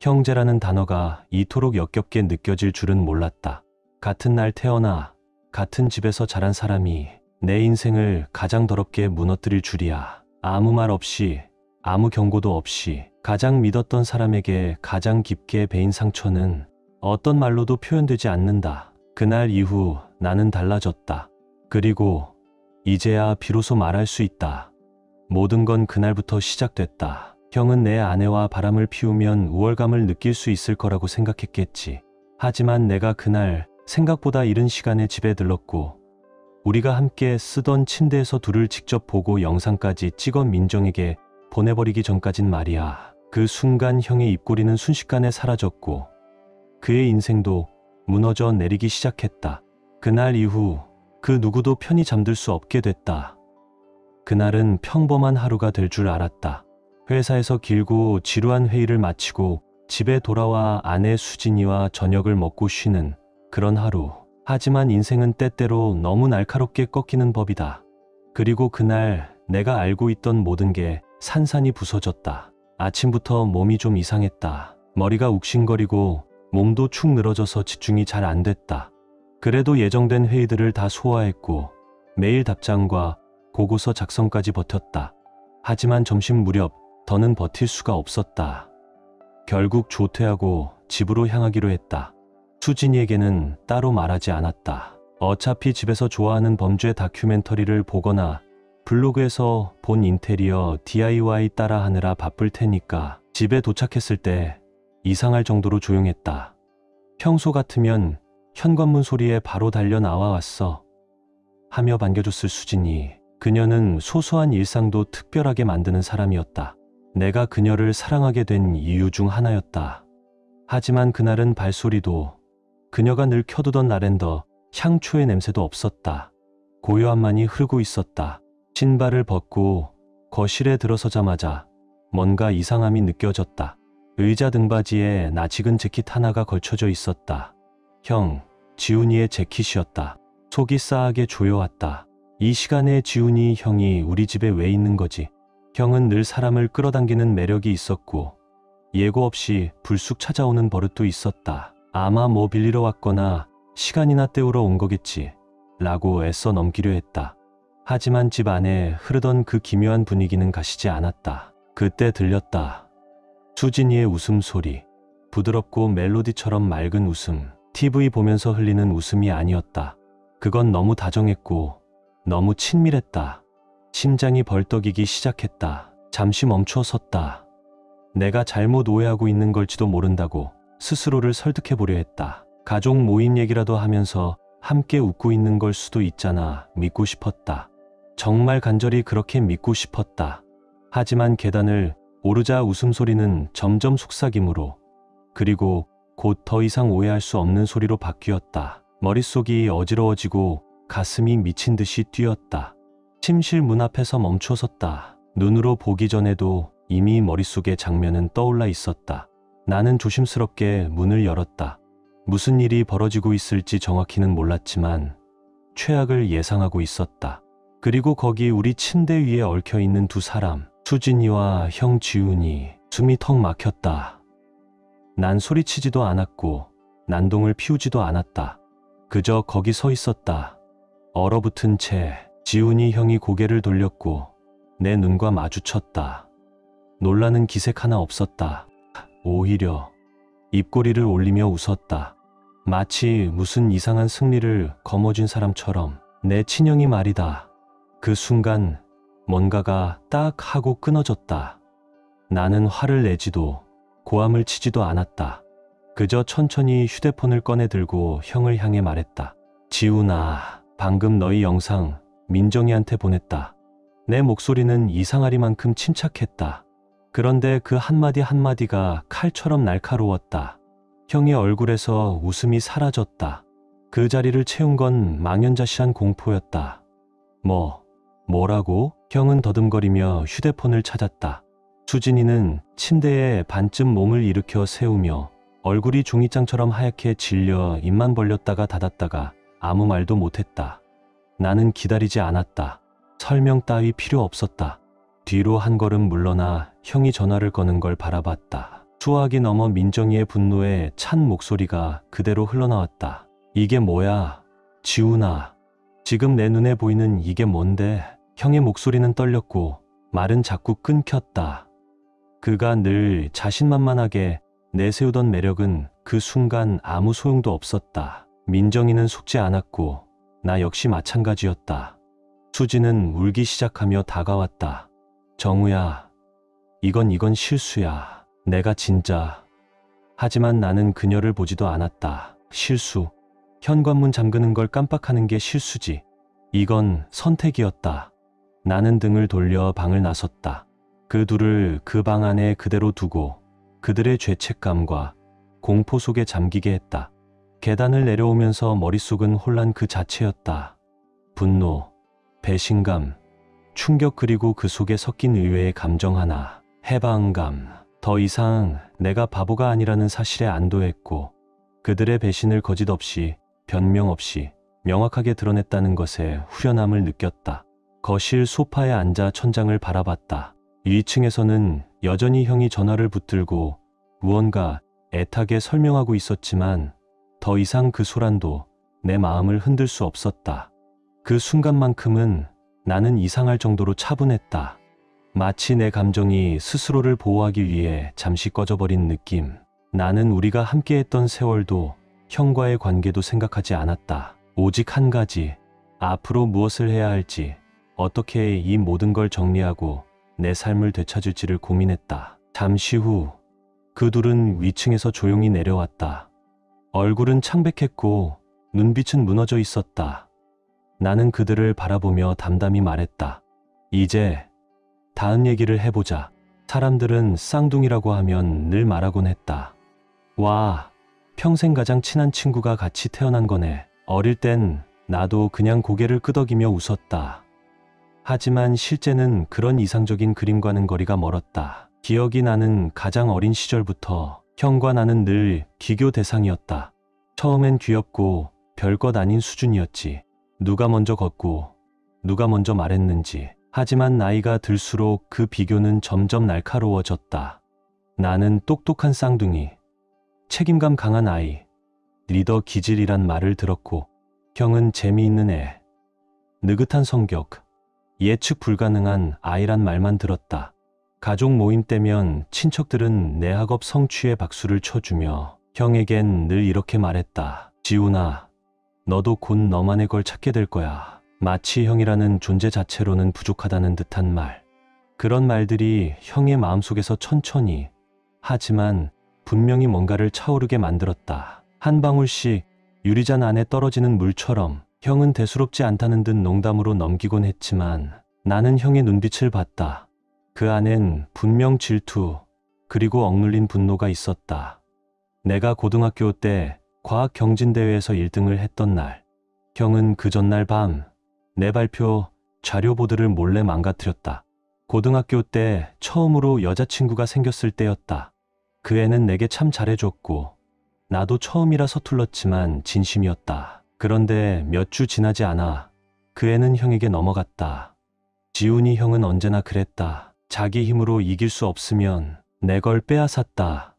형제라는 단어가 이토록 역겹게 느껴질 줄은 몰랐다. 같은 날 태어나 같은 집에서 자란 사람이 내 인생을 가장 더럽게 무너뜨릴 줄이야. 아무 말 없이, 아무 경고도 없이 가장 믿었던 사람에게 가장 깊게 베인 상처는 어떤 말로도 표현되지 않는다. 그날 이후 나는 달라졌다. 그리고 이제야 비로소 말할 수 있다. 모든 건 그날부터 시작됐다. 형은 내 아내와 바람을 피우면 우월감을 느낄 수 있을 거라고 생각했겠지. 하지만 내가 그날 생각보다 이른 시간에 집에 들렀고 우리가 함께 쓰던 침대에서 둘을 직접 보고 영상까지 찍어 민정에게 보내버리기 전까진 말이야. 그 순간 형의 입꼬리는 순식간에 사라졌고 그의 인생도 무너져 내리기 시작했다. 그날 이후 그 누구도 편히 잠들 수 없게 됐다. 그날은 평범한 하루가 될 줄 알았다. 회사에서 길고 지루한 회의를 마치고 집에 돌아와 아내 수진이와 저녁을 먹고 쉬는 그런 하루. 하지만 인생은 때때로 너무 날카롭게 꺾이는 법이다. 그리고 그날 내가 알고 있던 모든 게 산산이 부서졌다. 아침부터 몸이 좀 이상했다. 머리가 욱신거리고 몸도 축 늘어져서 집중이 잘 안 됐다. 그래도 예정된 회의들을 다 소화했고 메일 답장과 보고서 작성까지 버텼다. 하지만 점심 무렵 더는 버틸 수가 없었다. 결국 조퇴하고 집으로 향하기로 했다. 수진이에게는 따로 말하지 않았다. 어차피 집에서 좋아하는 범죄 다큐멘터리를 보거나 블로그에서 본 인테리어 DIY 따라 하느라 바쁠 테니까 집에 도착했을 때 이상할 정도로 조용했다. 평소 같으면 현관문 소리에 바로 달려 나와 왔어 하며 반겨줬을 수진이. 그녀는 소소한 일상도 특별하게 만드는 사람이었다. 내가 그녀를 사랑하게 된 이유 중 하나였다. 하지만 그날은 발소리도 그녀가 늘 켜두던 라벤더 향초의 냄새도 없었다. 고요함만이 흐르고 있었다. 신발을 벗고 거실에 들어서자마자 뭔가 이상함이 느껴졌다. 의자 등받이에 낯익은 재킷 하나가 걸쳐져 있었다. 형, 지훈이의 재킷이었다. 속이 싸하게 조여왔다. 이 시간에 지훈이 형이 우리 집에 왜 있는 거지? 형은 늘 사람을 끌어당기는 매력이 있었고 예고 없이 불쑥 찾아오는 버릇도 있었다. 아마 뭐 빌리러 왔거나 시간이나 때우러 온 거겠지 라고 애써 넘기려 했다. 하지만 집 안에 흐르던 그 기묘한 분위기는 가시지 않았다. 그때 들렸다. 수진이의 웃음소리. 부드럽고 멜로디처럼 맑은 웃음. TV 보면서 흘리는 웃음이 아니었다. 그건 너무 다정했고 너무 친밀했다. 심장이 벌떡이기 시작했다. 잠시 멈춰 섰다. 내가 잘못 오해하고 있는 걸지도 모른다고 스스로를 설득해보려 했다. 가족 모임 얘기라도 하면서 함께 웃고 있는 걸 수도 있잖아. 믿고 싶었다. 정말 간절히 그렇게 믿고 싶었다. 하지만 계단을 오르자 웃음소리는 점점 속삭임으로 그리고 곧 더 이상 오해할 수 없는 소리로 바뀌었다. 머릿속이 어지러워지고 가슴이 미친 듯이 뛰었다. 침실 문 앞에서 멈춰섰다. 눈으로 보기 전에도 이미 머릿속에 장면은 떠올라 있었다. 나는 조심스럽게 문을 열었다. 무슨 일이 벌어지고 있을지 정확히는 몰랐지만 최악을 예상하고 있었다. 그리고 거기 우리 침대 위에 얽혀있는 두 사람, 수진이와 형 지훈이. 숨이 턱 막혔다. 난 소리치지도 않았고 난동을 피우지도 않았다. 그저 거기 서 있었다. 얼어붙은 채. 지훈이 형이 고개를 돌렸고 내 눈과 마주쳤다. 놀라는 기색 하나 없었다. 오히려 입꼬리를 올리며 웃었다. 마치 무슨 이상한 승리를 거머쥔 사람처럼. 내 친형이 말이다. 그 순간 뭔가가 딱 하고 끊어졌다. 나는 화를 내지도 고함을 치지도 않았다. 그저 천천히 휴대폰을 꺼내 들고 형을 향해 말했다. 지훈아, 방금 너희 영상 민정이한테 보냈다. 내 목소리는 이상하리만큼 침착했다. 그런데 그 한마디 한마디가 칼처럼 날카로웠다. 형의 얼굴에서 웃음이 사라졌다. 그 자리를 채운 건 망연자실한 공포였다. 뭐라고? 형은 더듬거리며 휴대폰을 찾았다. 수진이는 침대에 반쯤 몸을 일으켜 세우며 얼굴이 종이장처럼 하얗게 질려 입만 벌렸다가 닫았다가 아무 말도 못했다. 나는 기다리지 않았다. 설명 따위 필요 없었다. 뒤로 한 걸음 물러나 형이 전화를 거는 걸 바라봤다. 수화기 넘어 민정이의 분노에 찬 목소리가 그대로 흘러나왔다. 이게 뭐야? 지훈아. 지금 내 눈에 보이는 이게 뭔데? 형의 목소리는 떨렸고 말은 자꾸 끊겼다. 그가 늘 자신만만하게 내세우던 매력은 그 순간 아무 소용도 없었다. 민정이는 속지 않았고 나 역시 마찬가지였다. 수지는 울기 시작하며 다가왔다. 정우야, 이건 실수야. 내가 진짜. 하지만 나는 그녀를 보지도 않았다. 실수. 현관문 잠그는 걸 깜빡하는 게 실수지. 이건 선택이었다. 나는 등을 돌려 방을 나섰다. 그 둘을 그 방 안에 그대로 두고 그들의 죄책감과 공포 속에 잠기게 했다. 계단을 내려오면서 머릿속은 혼란 그 자체였다. 분노, 배신감, 충격 그리고 그 속에 섞인 의외의 감정 하나. 해방감. 더 이상 내가 바보가 아니라는 사실에 안도했고 그들의 배신을 거짓 없이 변명 없이 명확하게 드러냈다는 것에 후련함을 느꼈다. 거실 소파에 앉아 천장을 바라봤다. 2층에서는 여전히 형이 전화를 붙들고 무언가 애타게 설명하고 있었지만 더 이상 그 소란도 내 마음을 흔들 수 없었다. 그 순간만큼은 나는 이상할 정도로 차분했다. 마치 내 감정이 스스로를 보호하기 위해 잠시 꺼져버린 느낌. 나는 우리가 함께했던 세월도 형과의 관계도 생각하지 않았다. 오직 한 가지, 앞으로 무엇을 해야 할지, 어떻게 이 모든 걸 정리하고 내 삶을 되찾을지를 고민했다. 잠시 후 그 둘은 위층에서 조용히 내려왔다. 얼굴은 창백했고 눈빛은 무너져 있었다. 나는 그들을 바라보며 담담히 말했다. 이제 다음 얘기를 해보자. 사람들은 쌍둥이라고 하면 늘 말하곤 했다. 와, 평생 가장 친한 친구가 같이 태어난 거네. 어릴 땐 나도 그냥 고개를 끄덕이며 웃었다. 하지만 실제는 그런 이상적인 그림과는 거리가 멀었다. 기억이 나는 가장 어린 시절부터 형과 나는 늘 기교 대상이었다. 처음엔 귀엽고 별것 아닌 수준이었지. 누가 먼저 걷고 누가 먼저 말했는지. 하지만 나이가 들수록 그 비교는 점점 날카로워졌다. 나는 똑똑한 쌍둥이, 책임감 강한 아이, 리더 기질이란 말을 들었고 형은 재미있는 애, 느긋한 성격, 예측 불가능한 아이란 말만 들었다. 가족 모임 때면 친척들은 내 학업 성취에 박수를 쳐주며 형에겐 늘 이렇게 말했다. 지훈아, 너도 곧 너만의 걸 찾게 될 거야. 마치 형이라는 존재 자체로는 부족하다는 듯한 말. 그런 말들이 형의 마음속에서 천천히, 하지만 분명히 뭔가를 차오르게 만들었다. 한 방울씩 유리잔 안에 떨어지는 물처럼. 형은 대수롭지 않다는 듯 농담으로 넘기곤 했지만 나는 형의 눈빛을 봤다. 그 안엔 분명 질투, 그리고 억눌린 분노가 있었다. 내가 고등학교 때 과학 경진대회에서 1등을 했던 날, 형은 그 전날 밤 내 발표 자료 보드를 몰래 망가뜨렸다. 고등학교 때 처음으로 여자친구가 생겼을 때였다. 그 애는 내게 참 잘해줬고 나도 처음이라 서툴렀지만 진심이었다. 그런데 몇 주 지나지 않아 그 애는 형에게 넘어갔다. 지훈이 형은 언제나 그랬다. 자기 힘으로 이길 수 없으면 내 걸 빼앗았다.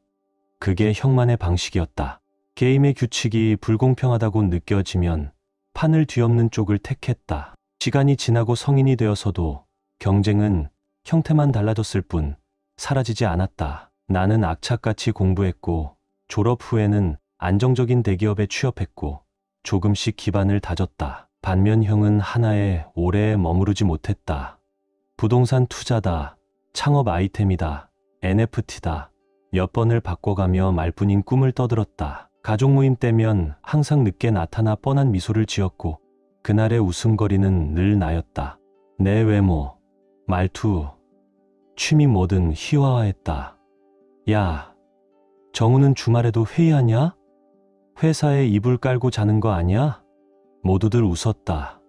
그게 형만의 방식이었다. 게임의 규칙이 불공평하다고 느껴지면 판을 뒤엎는 쪽을 택했다. 시간이 지나고 성인이 되어서도 경쟁은 형태만 달라졌을 뿐 사라지지 않았다. 나는 악착같이 공부했고 졸업 후에는 안정적인 대기업에 취업했고 조금씩 기반을 다졌다. 반면 형은 하나에 오래 머무르지 못했다. 부동산 투자다, 창업 아이템이다, NFT다. 몇 번을 바꿔가며 말뿐인 꿈을 떠들었다. 가족 모임 때면 항상 늦게 나타나 뻔한 미소를 지었고 그날의 웃음거리는 늘 나였다. 내 외모, 말투, 취미 뭐든 희화화했다. 야, 정우는 주말에도 회의하냐? 회사에 이불 깔고 자는 거 아니야? 모두들 웃었다.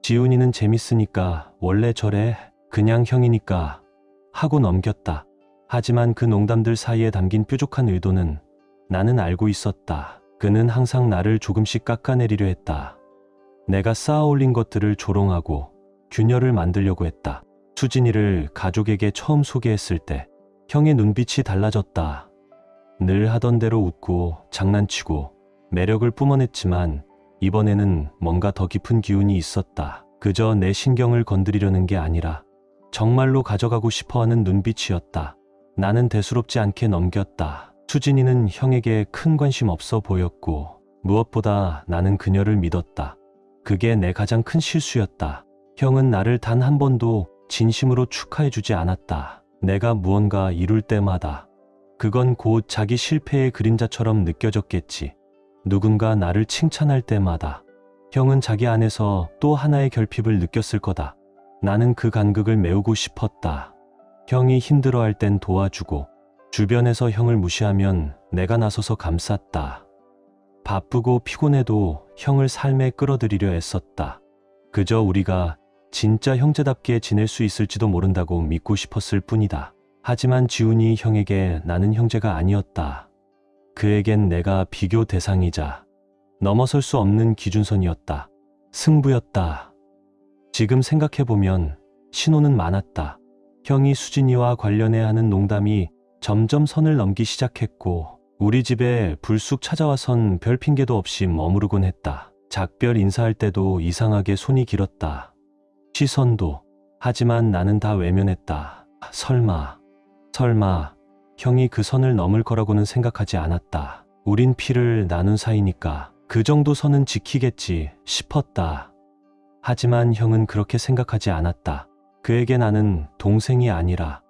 지훈이는 재밌으니까 원래 저래, 그냥 형이니까 하고 넘겼다. 하지만 그 농담들 사이에 담긴 뾰족한 의도는 나는 알고 있었다. 그는 항상 나를 조금씩 깎아내리려 했다. 내가 쌓아올린 것들을 조롱하고 균열을 만들려고 했다. 수진이를 가족에게 처음 소개했을 때 형의 눈빛이 달라졌다. 늘 하던 대로 웃고 장난치고 매력을 뿜어냈지만 이번에는 뭔가 더 깊은 기운이 있었다. 그저 내 신경을 건드리려는 게 아니라 정말로 가져가고 싶어하는 눈빛이었다. 나는 대수롭지 않게 넘겼다. 수진이는 형에게 큰 관심 없어 보였고 무엇보다 나는 그녀를 믿었다. 그게 내 가장 큰 실수였다. 형은 나를 단 한 번도 진심으로 축하해주지 않았다. 내가 무언가 이룰 때마다 그건 곧 자기 실패의 그림자처럼 느껴졌겠지. 누군가 나를 칭찬할 때마다 형은 자기 안에서 또 하나의 결핍을 느꼈을 거다. 나는 그 간극을 메우고 싶었다. 형이 힘들어할 땐 도와주고 주변에서 형을 무시하면 내가 나서서 감쌌다. 바쁘고 피곤해도 형을 삶에 끌어들이려 애썼다. 그저 우리가 진짜 형제답게 지낼 수 있을지도 모른다고 믿고 싶었을 뿐이다. 하지만 지훈이 형에게 나는 형제가 아니었다. 그에겐 내가 비교 대상이자 넘어설 수 없는 기준선이었다. 승부였다. 지금 생각해보면 신호는 많았다. 형이 수진이와 관련해 하는 농담이 점점 선을 넘기 시작했고 우리 집에 불쑥 찾아와선 별 핑계도 없이 머무르곤 했다. 작별 인사할 때도 이상하게 손이 길었다. 시선도. 하지만 나는 다 외면했다. 설마 형이 그 선을 넘을 거라고는 생각하지 않았다. 우린 피를 나눈 사이니까 그 정도 선은 지키겠지 싶었다. 하지만 형은 그렇게 생각하지 않았다. 그에게 나는 동생이 아니라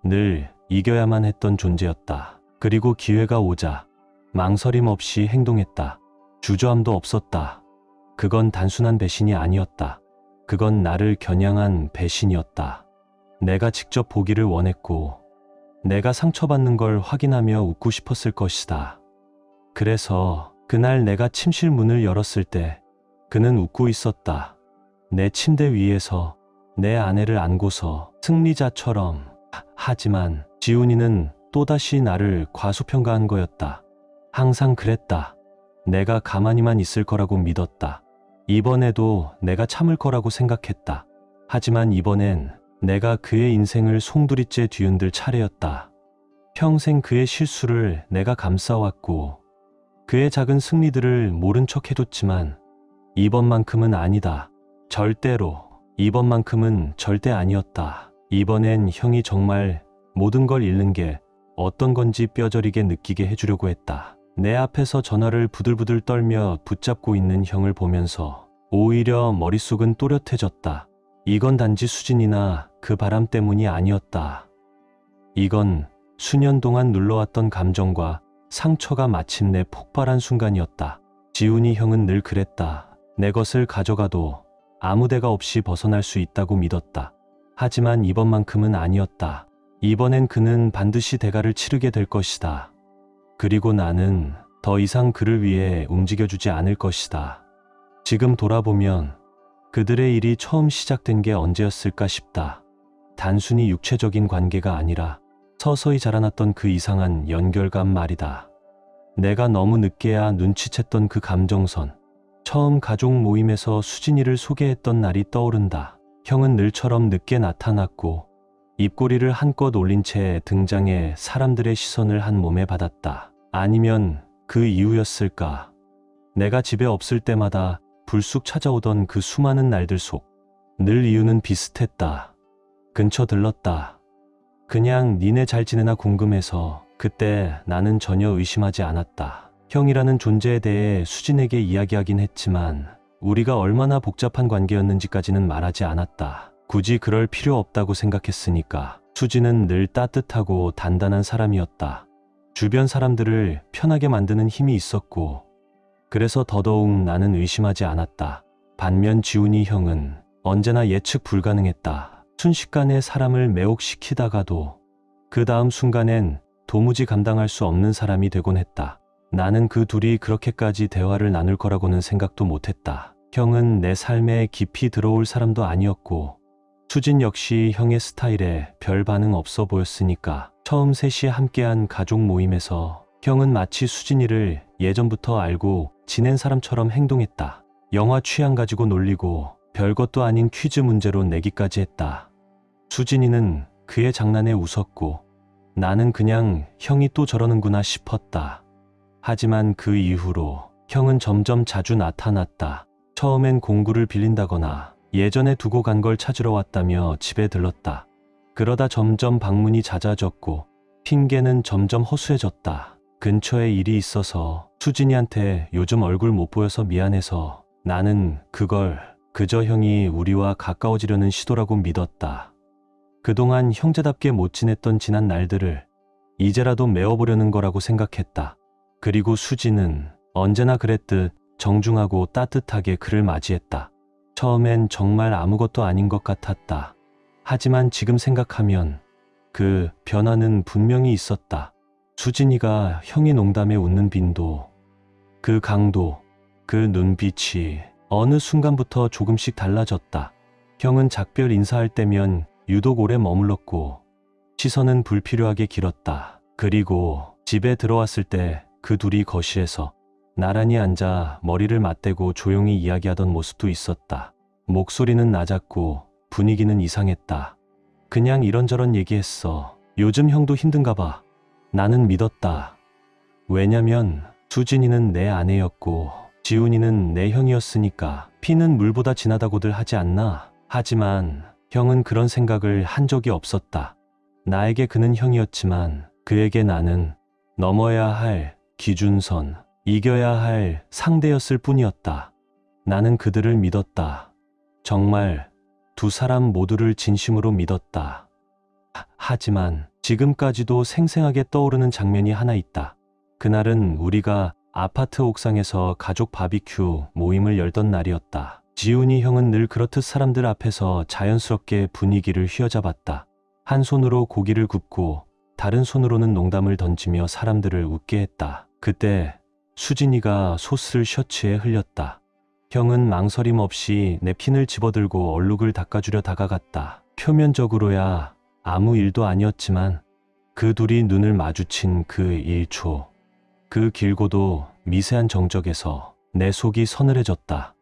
늘 이겨야만 했던 존재였다. 그리고 기회가 오자 망설임 없이 행동했다. 주저함도 없었다. 그건 단순한 배신이 아니었다. 그건 나를 겨냥한 배신이었다. 내가 직접 보기를 원했고 내가 상처받는 걸 확인하며 웃고 싶었을 것이다. 그래서 그날 내가 침실 문을 열었을 때 그는 웃고 있었다. 내 침대 위에서 내 아내를 안고서 승리자처럼. 하지만 지훈이는 또다시 나를 과소평가한 거였다. 항상 그랬다. 내가 가만히만 있을 거라고 믿었다. 이번에도 내가 참을 거라고 생각했다. 하지만 이번엔 내가 그의 인생을 송두리째 뒤흔들 차례였다. 평생 그의 실수를 내가 감싸왔고 그의 작은 승리들을 모른 척 해뒀지만 이번만큼은 아니다. 절대로. 이번만큼은 절대 아니었다. 이번엔 형이 정말 모든 걸 잃는 게 어떤 건지 뼈저리게 느끼게 해주려고 했다. 내 앞에서 전화를 부들부들 떨며 붙잡고 있는 형을 보면서 오히려 머릿속은 또렷해졌다. 이건 단지 수진이나 그 바람 때문이 아니었다. 이건 수년 동안 눌러왔던 감정과 상처가 마침내 폭발한 순간이었다. 지훈이 형은 늘 그랬다. 내 것을 가져가도 아무 데가 없이 벗어날 수 있다고 믿었다. 하지만 이번만큼은 아니었다. 이번엔 그는 반드시 대가를 치르게 될 것이다. 그리고 나는 더 이상 그를 위해 움직여주지 않을 것이다. 지금 돌아보면 그들의 일이 처음 시작된 게 언제였을까 싶다. 단순히 육체적인 관계가 아니라 서서히 자라났던 그 이상한 연결감 말이다. 내가 너무 늦게야 눈치챘던 그 감정선. 처음 가족 모임에서 수진이를 소개했던 날이 떠오른다. 형은 늘처럼 늦게 나타났고 입꼬리를 한껏 올린 채 등장해 사람들의 시선을 한 몸에 받았다. 아니면 그 이유였을까? 내가 집에 없을 때마다 불쑥 찾아오던 그 수많은 날들 속 늘 이유는 비슷했다. 근처 들렀다. 그냥 니네 잘 지내나 궁금해서. 그때 나는 전혀 의심하지 않았다. 형이라는 존재에 대해 수진에게 이야기하긴 했지만 우리가 얼마나 복잡한 관계였는지까지는 말하지 않았다. 굳이 그럴 필요 없다고 생각했으니까. 수진은 늘 따뜻하고 단단한 사람이었다. 주변 사람들을 편하게 만드는 힘이 있었고 그래서 더더욱 나는 의심하지 않았다. 반면 지훈이 형은 언제나 예측 불가능했다. 순식간에 사람을 매혹시키다가도 그 다음 순간엔 도무지 감당할 수 없는 사람이 되곤 했다. 나는 그 둘이 그렇게까지 대화를 나눌 거라고는 생각도 못했다. 형은 내 삶에 깊이 들어올 사람도 아니었고 수진 역시 형의 스타일에 별 반응 없어 보였으니까. 처음 셋이 함께한 가족 모임에서 형은 마치 수진이를 예전부터 알고 지낸 사람처럼 행동했다. 영화 취향 가지고 놀리고 별것도 아닌 퀴즈 문제로 내기까지 했다. 수진이는 그의 장난에 웃었고 나는 그냥 형이 또 저러는구나 싶었다. 하지만 그 이후로 형은 점점 자주 나타났다. 처음엔 공구를 빌린다거나 예전에 두고 간 걸 찾으러 왔다며 집에 들렀다. 그러다 점점 방문이 잦아졌고 핑계는 점점 허술해졌다. 근처에 일이 있어서 수진이한테 요즘 얼굴 못 보여서 미안해서 나는 그걸 그저 형이 우리와 가까워지려는 시도라고 믿었다. 그동안 형제답게 못 지냈던 지난 날들을 이제라도 메워보려는 거라고 생각했다. 그리고 수진은 언제나 그랬듯 정중하고 따뜻하게 그를 맞이했다. 처음엔 정말 아무것도 아닌 것 같았다. 하지만 지금 생각하면 그 변화는 분명히 있었다. 수진이가 형이 농담에 웃는 빈도, 그 강도, 그 눈빛이 어느 순간부터 조금씩 달라졌다. 형은 작별 인사할 때면 유독 오래 머물렀고 시선은 불필요하게 길었다. 그리고 집에 들어왔을 때 그 둘이 거실에서 나란히 앉아 머리를 맞대고 조용히 이야기하던 모습도 있었다. 목소리는 낮았고 분위기는 이상했다. 그냥 이런저런 얘기했어. 요즘 형도 힘든가 봐. 나는 믿었다. 왜냐면 수진이는 내 아내였고 지훈이는 내 형이었으니까 피는 물보다 진하다고들 하지 않나. 하지만 형은 그런 생각을 한 적이 없었다. 나에게 그는 형이었지만 그에게 나는 넘어야 할 기준선, 이겨야 할 상대였을 뿐이었다. 나는 그들을 믿었다. 정말 두 사람 모두를 진심으로 믿었다. 하지만 지금까지도 생생하게 떠오르는 장면이 하나 있다. 그날은 우리가 아파트 옥상에서 가족 바비큐 모임을 열던 날이었다. 지훈이 형은 늘 그렇듯 사람들 앞에서 자연스럽게 분위기를 휘어잡았다. 한 손으로 고기를 굽고 다른 손으로는 농담을 던지며 사람들을 웃게 했다. 그때 수진이가 소스를 셔츠에 흘렸다. 형은 망설임 없이 냅킨을 집어들고 얼룩을 닦아주려 다가갔다. 표면적으로야 아무 일도 아니었지만 그 둘이 눈을 마주친 그 1초, 그 길고도 미세한 정적에서 내 속이 서늘해졌다.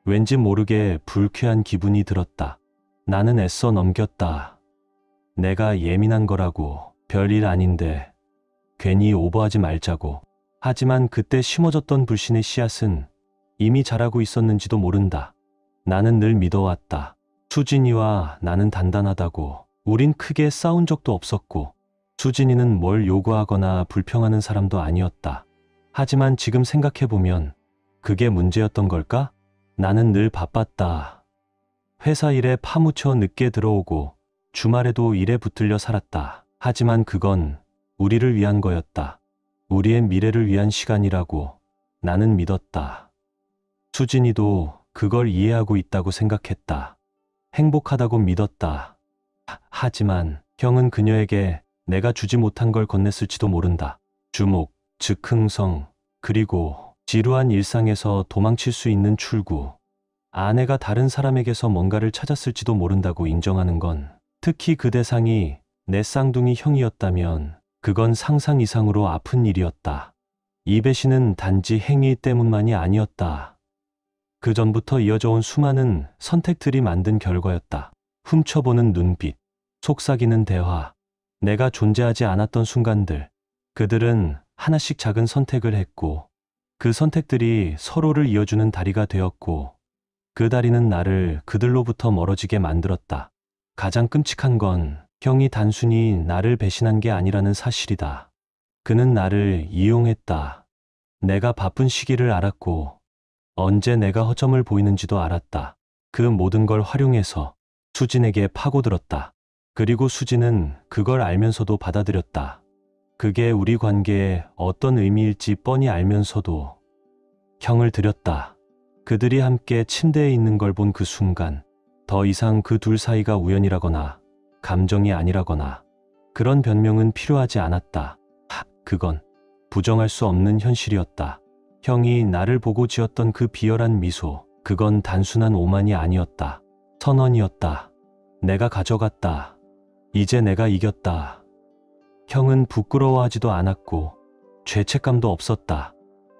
왠지 모르게 불쾌한 기분이 들었다. 나는 애써 넘겼다. 내가 예민한 거라고, 별일 아닌데 괜히 오버하지 말자고. 하지만 그때 심어졌던 불신의 씨앗은 이미 자라고 있었는지도 모른다. 나는 늘 믿어왔다. 수진이와 나는 단단하다고. 우린 크게 싸운 적도 없었고 수진이는 뭘 요구하거나 불평하는 사람도 아니었다. 하지만 지금 생각해보면 그게 문제였던 걸까? 나는 늘 바빴다. 회사 일에 파묻혀 늦게 들어오고 주말에도 일에 붙들려 살았다. 하지만 그건 우리를 위한 거였다. 우리의 미래를 위한 시간이라고 나는 믿었다. 수진이도 그걸 이해하고 있다고 생각했다. 행복하다고 믿었다. 하지만 형은 그녀에게 내가 주지 못한 걸 건넸을지도 모른다. 주목, 즉흥성, 그리고 지루한 일상에서 도망칠 수 있는 출구. 아내가 다른 사람에게서 뭔가를 찾았을지도 모른다고 인정하는 건, 특히 그 대상이 내 쌍둥이 형이었다면 그건 상상 이상으로 아픈 일이었다. 이 배신은 단지 행위 때문만이 아니었다. 그 전부터 이어져 온 수많은 선택들이 만든 결과였다. 훔쳐보는 눈빛, 속삭이는 대화, 내가 존재하지 않았던 순간들. 그들은 하나씩 작은 선택을 했고 그 선택들이 서로를 이어주는 다리가 되었고 그 다리는 나를 그들로부터 멀어지게 만들었다. 가장 끔찍한 건 형이 단순히 나를 배신한 게 아니라는 사실이다. 그는 나를 이용했다. 내가 바쁜 시기를 알았고 언제 내가 허점을 보이는지도 알았다. 그 모든 걸 활용해서 수진에게 파고들었다. 그리고 수진은 그걸 알면서도 받아들였다. 그게 우리 관계에 어떤 의미일지 뻔히 알면서도 형을 들였다. 그들이 함께 침대에 있는 걸 본 그 순간 더 이상 그 둘 사이가 우연이라거나 감정이 아니라거나 그런 변명은 필요하지 않았다. 그건 부정할 수 없는 현실이었다. 형이 나를 보고 지었던 그 비열한 미소, 그건 단순한 오만이 아니었다. 선언이었다. 내가 가져갔다. 이제 내가 이겼다. 형은 부끄러워하지도 않았고 죄책감도 없었다.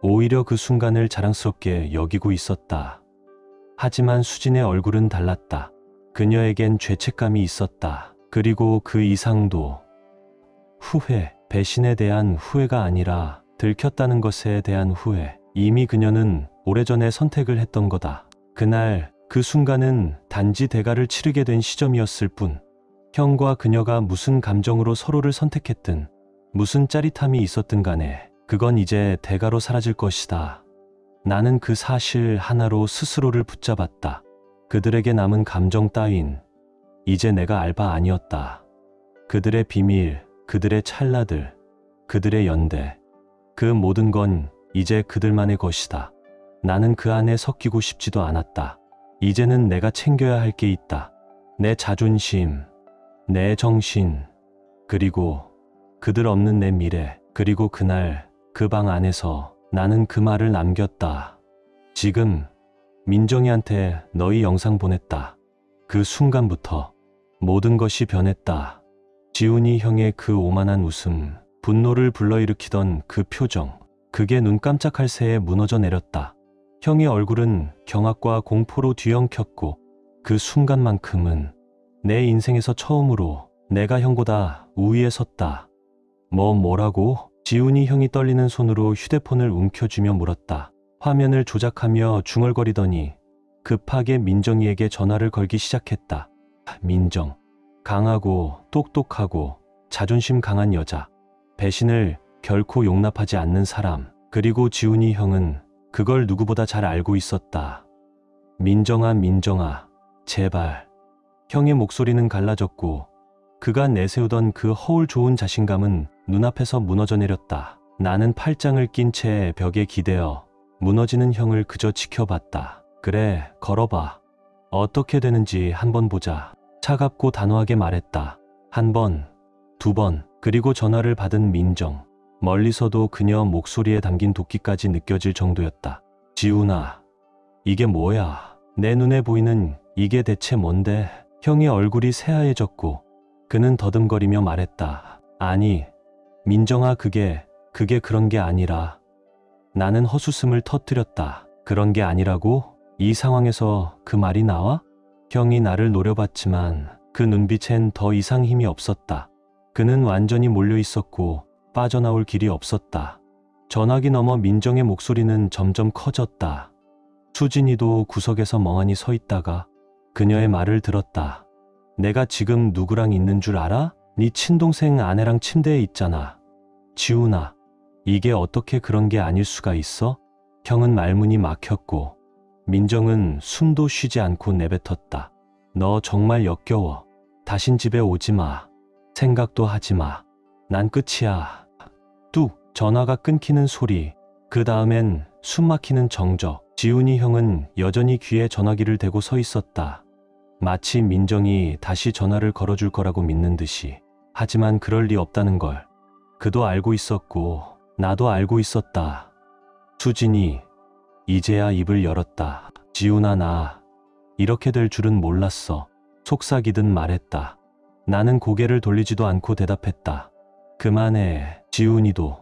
오히려 그 순간을 자랑스럽게 여기고 있었다. 하지만 수진의 얼굴은 달랐다. 그녀에겐 죄책감이 있었다. 그리고 그 이상도. 후회, 배신에 대한 후회가 아니라 들켰다는 것에 대한 후회. 이미 그녀는 오래전에 선택을 했던 거다. 그날 그 순간은 단지 대가를 치르게 된 시점이었을 뿐. 형과 그녀가 무슨 감정으로 서로를 선택했든 무슨 짜릿함이 있었든 간에 그건 이제 대가로 사라질 것이다. 나는 그 사실 하나로 스스로를 붙잡았다. 그들에게 남은 감정 따윈 이제 내가 알 바 아니었다. 그들의 비밀, 그들의 찰나들, 그들의 연대, 그 모든 건 이제 그들만의 것이다. 나는 그 안에 섞이고 싶지도 않았다. 이제는 내가 챙겨야 할 게 있다. 내 자존심, 내 정신, 그리고 그들 없는 내 미래. 그리고 그날 그 방 안에서 나는 그 말을 남겼다. 지금 민정이한테 너희 영상 보냈다. 그 순간부터 모든 것이 변했다. 지훈이 형의 그 오만한 웃음, 분노를 불러일으키던 그 표정, 그게 눈 깜짝할 새에 무너져 내렸다. 형의 얼굴은 경악과 공포로 뒤엉켰고 그 순간만큼은 내 인생에서 처음으로 내가 형보다 우위에 섰다. 뭐라고? 지훈이 형이 떨리는 손으로 휴대폰을 움켜쥐며 물었다. 화면을 조작하며 중얼거리더니 급하게 민정이에게 전화를 걸기 시작했다. 민정. 강하고 똑똑하고 자존심 강한 여자. 배신을 결코 용납하지 않는 사람. 그리고 지훈이 형은 그걸 누구보다 잘 알고 있었다. 민정아, 제발. 형의 목소리는 갈라졌고 그가 내세우던 그 허울 좋은 자신감은 눈앞에서 무너져 내렸다. 나는 팔짱을 낀 채 벽에 기대어 무너지는 형을 그저 지켜봤다. 그래, 걸어봐. 어떻게 되는지 한번 보자. 차갑고 단호하게 말했다. 한 번, 두 번, 그리고 전화를 받은 민정. 멀리서도 그녀 목소리에 담긴 도끼까지 느껴질 정도였다. 지훈아, 이게 뭐야? 내 눈에 보이는 이게 대체 뭔데? 형의 얼굴이 새하얘졌고 그는 더듬거리며 말했다. 아니, 민정아, 그게 그런 게 아니라. 나는 헛웃음을 터뜨렸다. 그런 게 아니라고? 이 상황에서 그 말이 나와? 형이 나를 노려봤지만 그 눈빛엔 더 이상 힘이 없었다. 그는 완전히 몰려 있었고 빠져나올 길이 없었다. 전화기 너머 민정의 목소리는 점점 커졌다. 수진이도 구석에서 멍하니 서 있다가 그녀의 말을 들었다. 내가 지금 누구랑 있는 줄 알아? 네 친동생 아내랑 침대에 있잖아. 지훈아, 이게 어떻게 그런 게 아닐 수가 있어? 형은 말문이 막혔고 민정은 숨도 쉬지 않고 내뱉었다. 너 정말 역겨워. 다신 집에 오지 마. 생각도 하지 마. 난 끝이야. 뚝, 전화가 끊기는 소리. 그 다음엔 숨 막히는 정적. 지훈이 형은 여전히 귀에 전화기를 대고 서 있었다. 마치 민정이 다시 전화를 걸어줄 거라고 믿는 듯이. 하지만 그럴 리 없다는 걸 그도 알고 있었고 나도 알고 있었다. 수진이 이제야 입을 열었다. 지훈아, 나 이렇게 될 줄은 몰랐어. 속삭이듯 말했다. 나는 고개를 돌리지도 않고 대답했다. 그만해. 지훈이도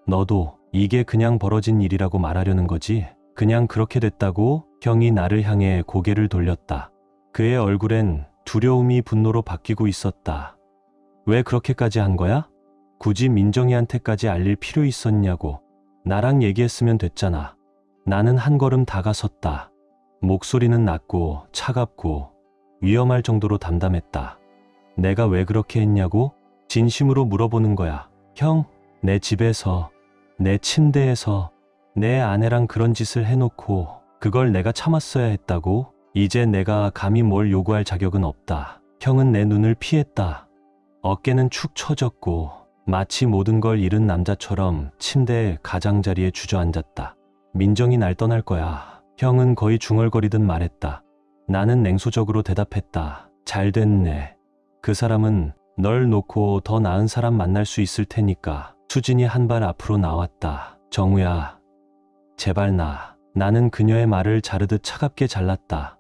너도 이게 그냥 벌어진 일이라고 말하려는 거지? 그냥 그렇게 됐다고? 형이 나를 향해 고개를 돌렸다. 그의 얼굴엔 두려움이 분노로 바뀌고 있었다. 왜 그렇게까지 한 거야? 굳이 민정이한테까지 알릴 필요 있었냐고. 나랑 얘기했으면 됐잖아. 나는 한 걸음 다가섰다. 목소리는 낮고 차갑고 위험할 정도로 담담했다. 내가 왜 그렇게 했냐고? 진심으로 물어보는 거야. 형, 내 집에서, 내 침대에서 내 아내랑 그런 짓을 해놓고 그걸 내가 참았어야 했다고? 이제 내가 감히 뭘 요구할 자격은 없다. 형은 내 눈을 피했다. 어깨는 축 처졌고 마치 모든 걸 잃은 남자처럼 침대의 가장자리에 주저앉았다. 민정이 날 떠날 거야. 형은 거의 중얼거리듯 말했다. 나는 냉소적으로 대답했다. 잘 됐네. 그 사람은 널 놓고 더 나은 사람 만날 수 있을 테니까. 수진이 한 발 앞으로 나왔다. 정우야, 제발 나는 그녀의 말을 자르듯 차갑게 잘랐다.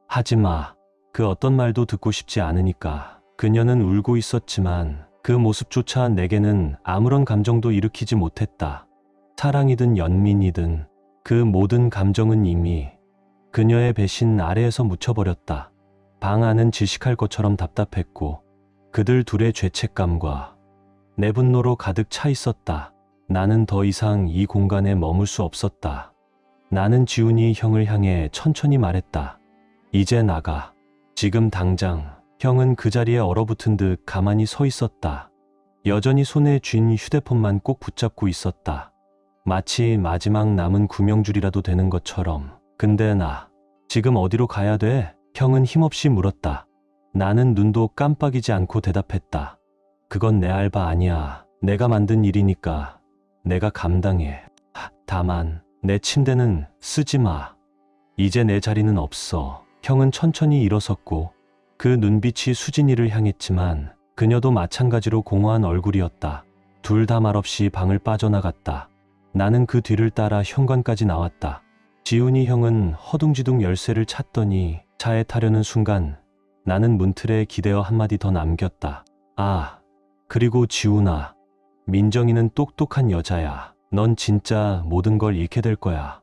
하지마. 그 어떤 말도 듣고 싶지 않으니까. 그녀는 울고 있었지만 그 모습조차 내게는 아무런 감정도 일으키지 못했다. 사랑이든 연민이든 그 모든 감정은 이미 그녀의 배신 아래에서 묻혀버렸다. 방 안은 질식할 것처럼 답답했고 그들 둘의 죄책감과 내 분노로 가득 차 있었다. 나는 더 이상 이 공간에 머물 수 없었다. 나는 지훈이 형을 향해 천천히 말했다. 이제 나가. 지금 당장. 형은 그 자리에 얼어붙은 듯 가만히 서 있었다. 여전히 손에 쥔 휴대폰만 꼭 붙잡고 있었다. 마치 마지막 남은 구명줄이라도 되는 것처럼. 근데 나 지금 어디로 가야 돼? 형은 힘없이 물었다. 나는 눈도 깜빡이지 않고 대답했다. 그건 내 알바 아니야. 내가 만든 일이니까 내가 감당해. 다만 내 침대는 쓰지 마. 이제 내 자리는 없어. 형은 천천히 일어섰고 그 눈빛이 수진이를 향했지만 그녀도 마찬가지로 공허한 얼굴이었다. 둘 다 말없이 방을 빠져나갔다. 나는 그 뒤를 따라 현관까지 나왔다. 지훈이 형은 허둥지둥 열쇠를 찾더니 차에 타려는 순간 나는 문틀에 기대어 한마디 더 남겼다. 아, 그리고 지훈아, 민정이는 똑똑한 여자야. 넌 진짜 모든 걸 잃게 될 거야.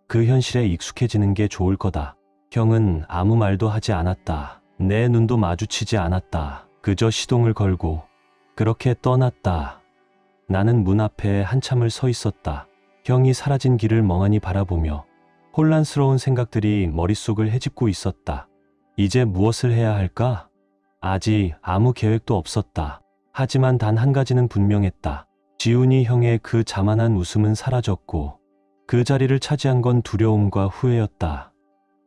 그 현실에 익숙해지는 게 좋을 거다. 형은 아무 말도 하지 않았다. 내 눈도 마주치지 않았다. 그저 시동을 걸고 그렇게 떠났다. 나는 문 앞에 한참을 서 있었다. 형이 사라진 길을 멍하니 바라보며 혼란스러운 생각들이 머릿속을 헤집고 있었다. 이제 무엇을 해야 할까? 아직 아무 계획도 없었다. 하지만 단 한 가지는 분명했다. 지훈이 형의 그 자만한 웃음은 사라졌고 그 자리를 차지한 건 두려움과 후회였다.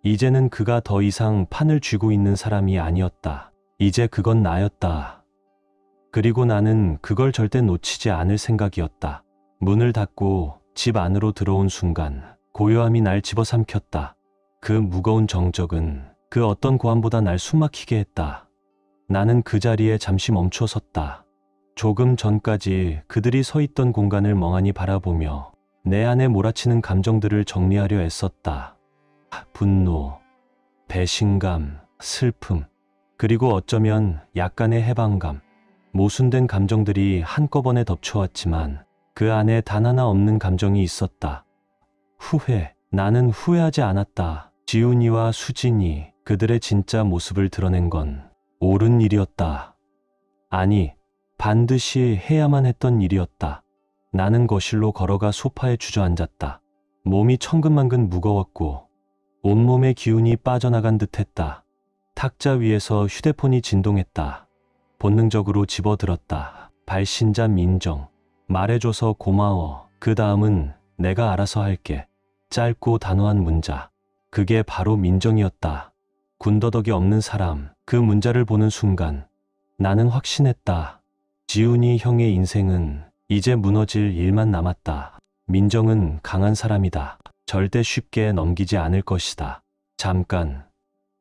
이제는 그가 더 이상 판을 쥐고 있는 사람이 아니었다. 이제 그건 나였다. 그리고 나는 그걸 절대 놓치지 않을 생각이었다. 문을 닫고 집 안으로 들어온 순간 고요함이 날 집어삼켰다. 그 무거운 정적은 그 어떤 고함보다 날 숨막히게 했다. 나는 그 자리에 잠시 멈춰 섰다. 조금 전까지 그들이 서 있던 공간을 멍하니 바라보며 내 안에 몰아치는 감정들을 정리하려 애썼다. 분노, 배신감, 슬픔, 그리고 어쩌면 약간의 해방감. 모순된 감정들이 한꺼번에 덮쳐왔지만 그 안에 단 하나 없는 감정이 있었다. 후회. 나는 후회하지 않았다. 지훈이와 수진이 그들의 진짜 모습을 드러낸 건 옳은 일이었다. 아니, 반드시 해야만 했던 일이었다. 나는 거실로 걸어가 소파에 주저앉았다. 몸이 천근만근 무거웠고 온몸의 기운이 빠져나간 듯했다. 탁자 위에서 휴대폰이 진동했다. 본능적으로 집어들었다. 발신자 민정. 말해줘서 고마워. 그 다음은 내가 알아서 할게. 짧고 단호한 문자. 그게 바로 민정이었다. 군더더기 없는 사람. 그 문자를 보는 순간 나는 확신했다. 지훈이 형의 인생은 이제 무너질 일만 남았다. 민정은 강한 사람이다. 절대 쉽게 넘기지 않을 것이다. 잠깐,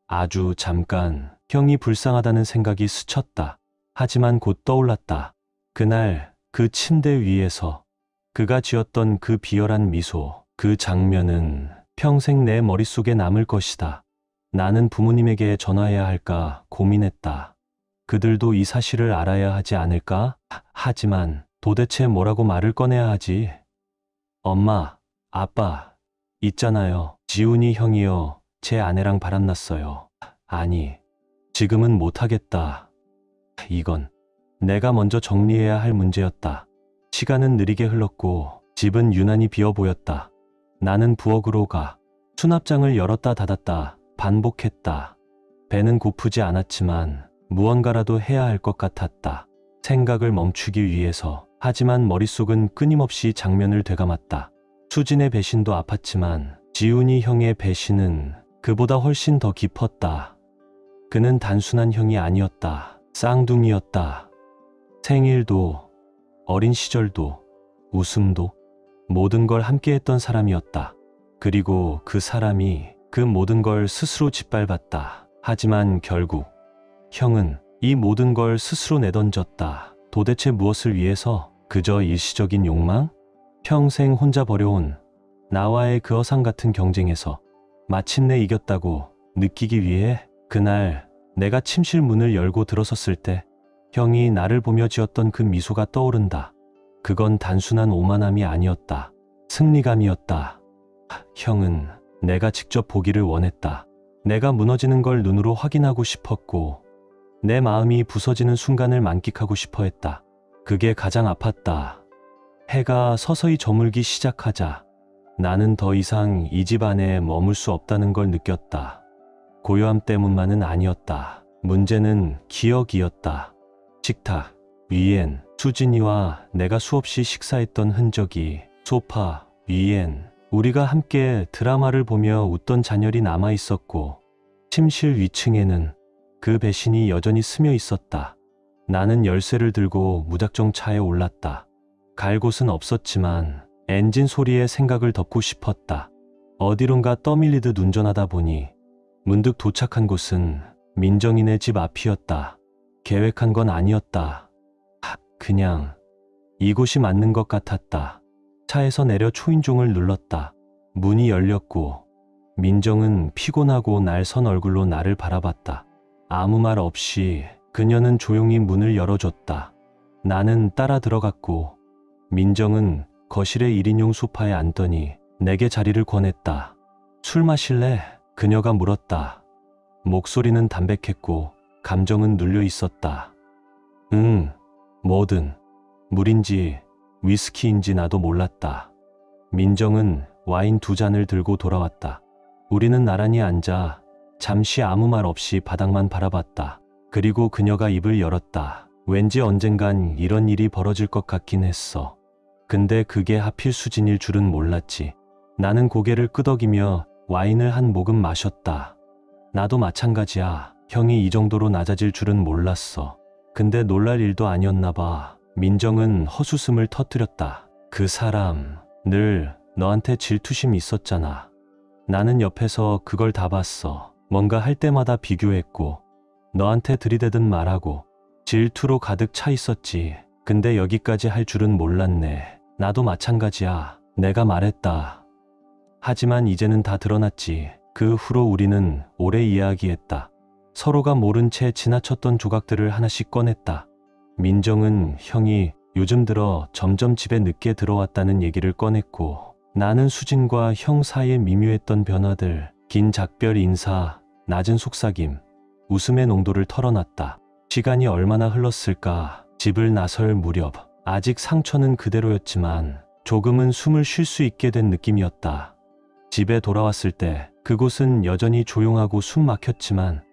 아주 잠깐 형이 불쌍하다는 생각이 스쳤다. 하지만 곧 떠올랐다. 그날 그 침대 위에서 그가 지었던 그 비열한 미소, 그 장면은 평생 내 머릿속에 남을 것이다. 나는 부모님에게 전화해야 할까 고민했다. 그들도 이 사실을 알아야 하지 않을까? 하지만 도대체 뭐라고 말을 꺼내야 하지? 엄마, 아빠, 있잖아요. 지훈이 형이요. 제 아내랑 바람났어요. 아니, 지금은 못하겠다. 이건 내가 먼저 정리해야 할 문제였다. 시간은 느리게 흘렀고 집은 유난히 비어 보였다. 나는 부엌으로 가 수납장을 열었다 닫았다 반복했다. 배는 고프지 않았지만 무언가라도 해야 할 것 같았다. 생각을 멈추기 위해서. 하지만 머릿속은 끊임없이 장면을 되감았다. 수진의 배신도 아팠지만 지훈이 형의 배신은 그보다 훨씬 더 깊었다. 그는 단순한 형이 아니었다. 쌍둥이였다. 생일도, 어린 시절도, 웃음도, 모든 걸 함께했던 사람이었다. 그리고 그 사람이 그 모든 걸 스스로 짓밟았다. 하지만 결국 형은 이 모든 걸 스스로 내던졌다. 도대체 무엇을 위해서? 그저 일시적인 욕망? 평생 혼자 벌여온 나와의 그 어상 같은 경쟁에서 마침내 이겼다고 느끼기 위해. 그날 내가 침실 문을 열고 들어섰을 때 형이 나를 보며 지었던 그 미소가 떠오른다. 그건 단순한 오만함이 아니었다. 승리감이었다. 형은 내가 직접 보기를 원했다. 내가 무너지는 걸 눈으로 확인하고 싶었고 내 마음이 부서지는 순간을 만끽하고 싶어 했다. 그게 가장 아팠다. 해가 서서히 저물기 시작하자 나는 더 이상 이 집 안에 머물 수 없다는 걸 느꼈다. 고요함 때문만은 아니었다. 문제는 기억이었다. 식탁 위엔 수진이와 내가 수없이 식사했던 흔적이, 소파 위엔 우리가 함께 드라마를 보며 웃던 잔열이 남아 있었고, 침실 위층에는 그 배신이 여전히 스며 있었다. 나는 열쇠를 들고 무작정 차에 올랐다. 갈 곳은 없었지만 엔진 소리에 생각을 덮고 싶었다. 어디론가 떠밀리듯 운전하다 보니 문득 도착한 곳은 민정이네 집 앞이었다. 계획한 건 아니었다. 그냥 이곳이 맞는 것 같았다. 차에서 내려 초인종을 눌렀다. 문이 열렸고 민정은 피곤하고 날선 얼굴로 나를 바라봤다. 아무 말 없이 그녀는 조용히 문을 열어줬다. 나는 따라 들어갔고 민정은 거실의 1인용 소파에 앉더니 내게 자리를 권했다. 술 마실래? 그녀가 물었다. 목소리는 담백했고 감정은 눌려 있었다. 응, 뭐든. 물인지 위스키인지 나도 몰랐다. 민정은 와인 2잔을 들고 돌아왔다. 우리는 나란히 앉아 잠시 아무 말 없이 바닥만 바라봤다. 그리고 그녀가 입을 열었다. 왠지 언젠간 이런 일이 벌어질 것 같긴 했어. 근데 그게 하필 수진일 줄은 몰랐지. 나는 고개를 끄덕이며 와인을 한 모금 마셨다. 나도 마찬가지야. 형이 이 정도로 낮아질 줄은 몰랐어. 근데 놀랄 일도 아니었나 봐. 민정은 헛웃음을 터뜨렸다. 그 사람 늘 너한테 질투심 있었잖아. 나는 옆에서 그걸 다 봤어. 뭔가 할 때마다 비교했고 너한테 들이대든 말하고 질투로 가득 차 있었지. 근데 여기까지 할 줄은 몰랐네. 나도 마찬가지야. 내가 말했다. 하지만 이제는 다 드러났지. 그 후로 우리는 오래 이야기했다. 서로가 모른 채 지나쳤던 조각들을 하나씩 꺼냈다. 민정은 형이 요즘 들어 점점 집에 늦게 들어왔다는 얘기를 꺼냈고, 나는 수진과 형 사이에 미묘했던 변화들, 긴 작별 인사, 낮은 속삭임, 웃음의 농도를 털어놨다. 시간이 얼마나 흘렀을까. 집을 나설 무렵 아직 상처는 그대로였지만 조금은 숨을 쉴 수 있게 된 느낌이었다. 집에 돌아왔을 때 그곳은 여전히 조용하고 숨 막혔지만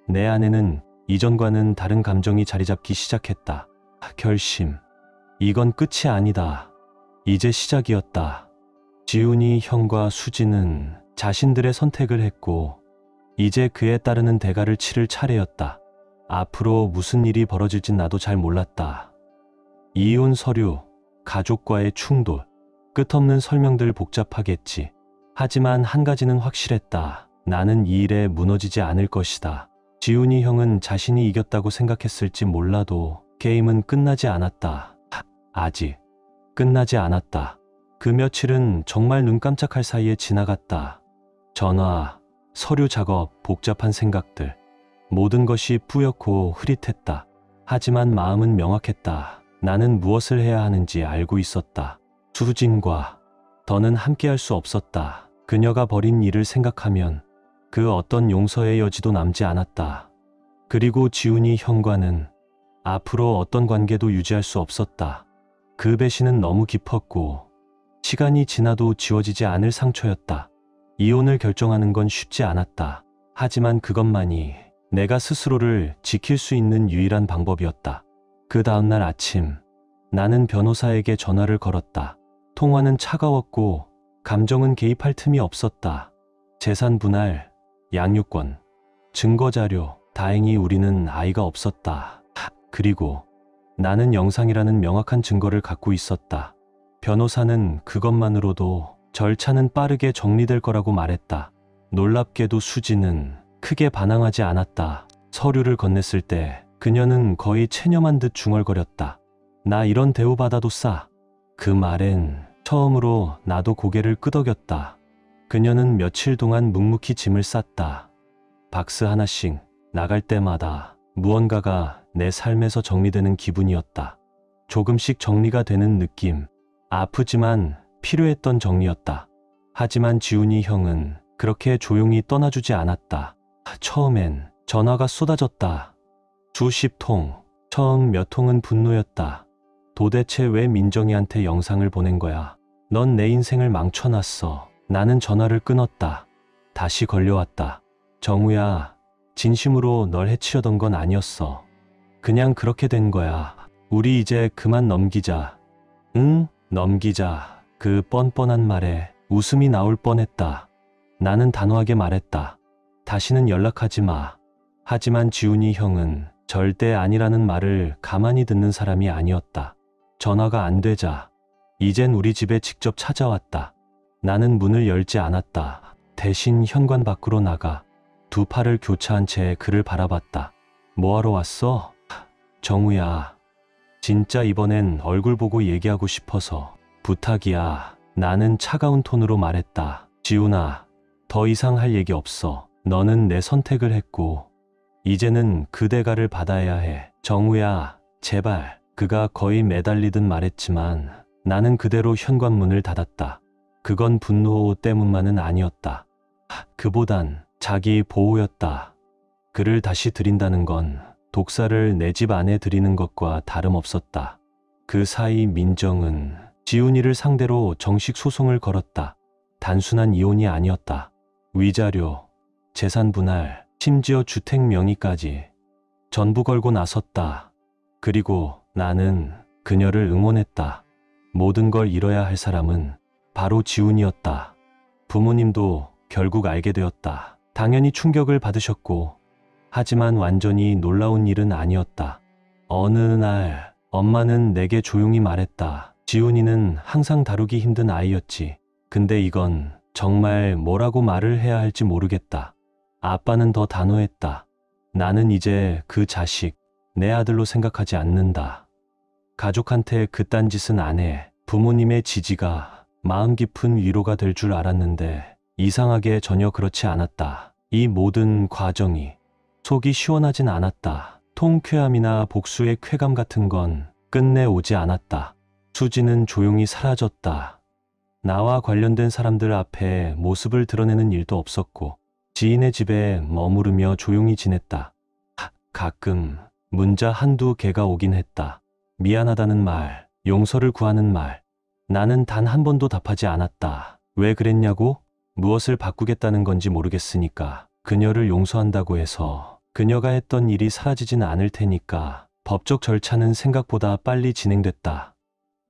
내 안에는 이전과는 다른 감정이 자리 잡기 시작했다. 결심. 이건 끝이 아니다. 이제 시작이었다. 지훈이 형과 수지는 자신들의 선택을 했고 이제 그에 따르는 대가를 치를 차례였다. 앞으로 무슨 일이 벌어질진 나도 잘 몰랐다. 이혼 서류, 가족과의 충돌, 끝없는 설명들 복잡하겠지. 하지만 한 가지는 확실했다. 나는 이 일에 무너지지 않을 것이다. 지훈이 형은 자신이 이겼다고 생각했을지 몰라도 게임은 끝나지 않았다. 아직 끝나지 않았다. 그 며칠은 정말 눈 깜짝할 사이에 지나갔다. 전화, 서류 작업, 복잡한 생각들. 모든 것이 뿌옇고 흐릿했다. 하지만 마음은 명확했다. 나는 무엇을 해야 하는지 알고 있었다. 수진과 더는 함께할 수 없었다. 그녀가 벌인 일을 생각하면 그 어떤 용서의 여지도 남지 않았다. 그리고 지훈이 형과는 앞으로 어떤 관계도 유지할 수 없었다. 그 배신은 너무 깊었고 시간이 지나도 지워지지 않을 상처였다. 이혼을 결정하는 건 쉽지 않았다. 하지만 그것만이 내가 스스로를 지킬 수 있는 유일한 방법이었다. 그 다음날 아침, 나는 변호사에게 전화를 걸었다. 통화는 차가웠고 감정은 개입할 틈이 없었다. 재산 분할, 양육권, 증거자료, 다행히 우리는 아이가 없었다. 그리고 나는 영상이라는 명확한 증거를 갖고 있었다. 변호사는 그것만으로도 절차는 빠르게 정리될 거라고 말했다. 놀랍게도 수지는 크게 반항하지 않았다. 서류를 건넸을 때 그녀는 거의 체념한 듯 중얼거렸다. 나 이런 대우받아도 싸. 그 말엔 처음으로 나도 고개를 끄덕였다. 그녀는 며칠 동안 묵묵히 짐을 쌌다. 박스 하나씩 나갈 때마다 무언가가 내 삶에서 정리되는 기분이었다. 조금씩 정리가 되는 느낌. 아프지만 필요했던 정리였다. 하지만 지훈이 형은 그렇게 조용히 떠나주지 않았다. 처음엔 전화가 쏟아졌다. 수십 통. 처음 몇 통은 분노였다. 도대체 왜 민정이한테 영상을 보낸 거야? 넌 내 인생을 망쳐놨어. 나는 전화를 끊었다. 다시 걸려왔다. 정우야, 진심으로 널 해치려던 건 아니었어. 그냥 그렇게 된 거야. 우리 이제 그만 넘기자. 응? 넘기자. 그 뻔뻔한 말에 웃음이 나올 뻔했다. 나는 단호하게 말했다. 다시는 연락하지 마. 하지만 지훈이 형은 절대 아니라는 말을 가만히 듣는 사람이 아니었다. 전화가 안 되자 이젠 우리 집에 직접 찾아왔다. 나는 문을 열지 않았다. 대신 현관 밖으로 나가 두 팔을 교차한 채 그를 바라봤다. 뭐하러 왔어? 정우야, 진짜 이번엔 얼굴 보고 얘기하고 싶어서 부탁이야. 나는 차가운 톤으로 말했다. 지훈아, 더 이상 할 얘기 없어. 너는 내 선택을 했고 이제는 그 대가를 받아야 해. 정우야, 제발. 그가 거의 매달리듯 말했지만 나는 그대로 현관문을 닫았다. 그건 분노 때문만은 아니었다. 그보단 자기 보호였다. 그를 다시 들인다는 건 독사를 내 집 안에 들이는 것과 다름없었다. 그 사이 민정은 지훈이를 상대로 정식 소송을 걸었다. 단순한 이혼이 아니었다. 위자료, 재산 분할, 심지어 주택 명의까지 전부 걸고 나섰다. 그리고 나는 그녀를 응원했다. 모든 걸 잃어야 할 사람은 바로 지훈이었다. 부모님도 결국 알게 되었다. 당연히 충격을 받으셨고, 하지만 완전히 놀라운 일은 아니었다. 어느 날 엄마는 내게 조용히 말했다. 지훈이는 항상 다루기 힘든 아이였지. 근데 이건 정말 뭐라고 말을 해야 할지 모르겠다. 아빠는 더 단호했다. 나는 이제 그 자식, 내 아들로 생각하지 않는다. 가족한테 그딴 짓은 안 해. 부모님의 지지가 마음 깊은 위로가 될 줄 알았는데 이상하게 전혀 그렇지 않았다. 이 모든 과정이 속이 시원하진 않았다. 통쾌함이나 복수의 쾌감 같은 건 끝내 오지 않았다. 수지는 조용히 사라졌다. 나와 관련된 사람들 앞에 모습을 드러내는 일도 없었고 지인의 집에 머무르며 조용히 지냈다. 가끔 문자 한두 개가 오긴 했다. 미안하다는 말, 용서를 구하는 말. 나는 단 한 번도 답하지 않았다. 왜 그랬냐고? 무엇을 바꾸겠다는 건지 모르겠으니까. 그녀를 용서한다고 해서 그녀가 했던 일이 사라지진 않을 테니까. 법적 절차는 생각보다 빨리 진행됐다.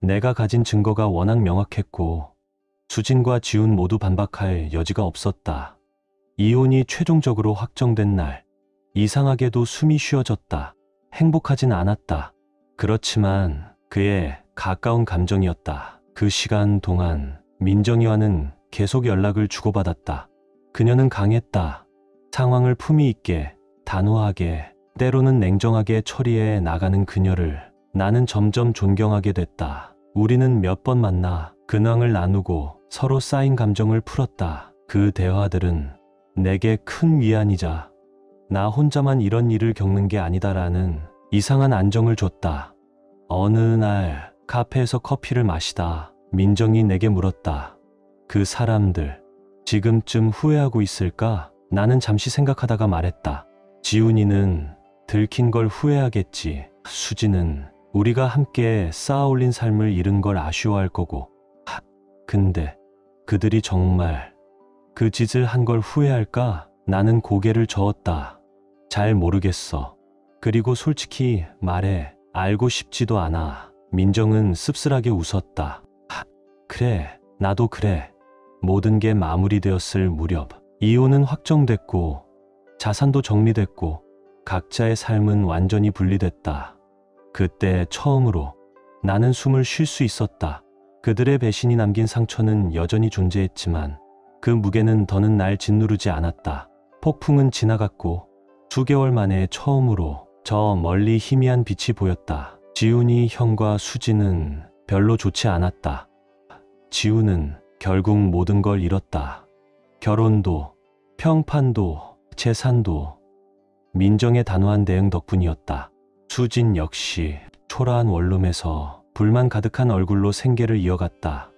내가 가진 증거가 워낙 명확했고 수진과 지훈 모두 반박할 여지가 없었다. 이혼이 최종적으로 확정된 날, 이상하게도 숨이 쉬어졌다. 행복하진 않았다. 그렇지만 그의 가까운 감정이었다. 그 시간 동안 민정이와는 계속 연락을 주고받았다. 그녀는 강했다. 상황을 품위 있게, 단호하게, 때로는 냉정하게 처리해 나가는 그녀를 나는 점점 존경하게 됐다. 우리는 몇 번 만나 근황을 나누고 서로 쌓인 감정을 풀었다. 그 대화들은 내게 큰 위안이자 나 혼자만 이런 일을 겪는 게 아니다라는 이상한 안정을 줬다. 어느 날 카페에서 커피를 마시다 민정이 내게 물었다. 그 사람들 지금쯤 후회하고 있을까? 나는 잠시 생각하다가 말했다. 지훈이는 들킨 걸 후회하겠지. 수지는 우리가 함께 쌓아 올린 삶을 잃은 걸 아쉬워할 거고. 근데 그들이 정말 그 짓을 한 걸 후회할까? 나는 고개를 저었다. 잘 모르겠어. 그리고 솔직히 말해 알고 싶지도 않아. 민정은 씁쓸하게 웃었다. 그래, 나도 그래. 모든 게 마무리되었을 무렵 이혼은 확정됐고 자산도 정리됐고 각자의 삶은 완전히 분리됐다. 그때 처음으로 나는 숨을 쉴 수 있었다. 그들의 배신이 남긴 상처는 여전히 존재했지만 그 무게는 더는 날 짓누르지 않았다. 폭풍은 지나갔고 수개월 만에 처음으로 저 멀리 희미한 빛이 보였다. 지훈이 형과 수지는 별로 좋지 않았다. 지훈은 결국 모든 걸 잃었다. 결혼도, 평판도, 재산도 민정의 단호한 대응 덕분이었다. 수진 역시 초라한 원룸에서 불만 가득한 얼굴로 생계를 이어갔다.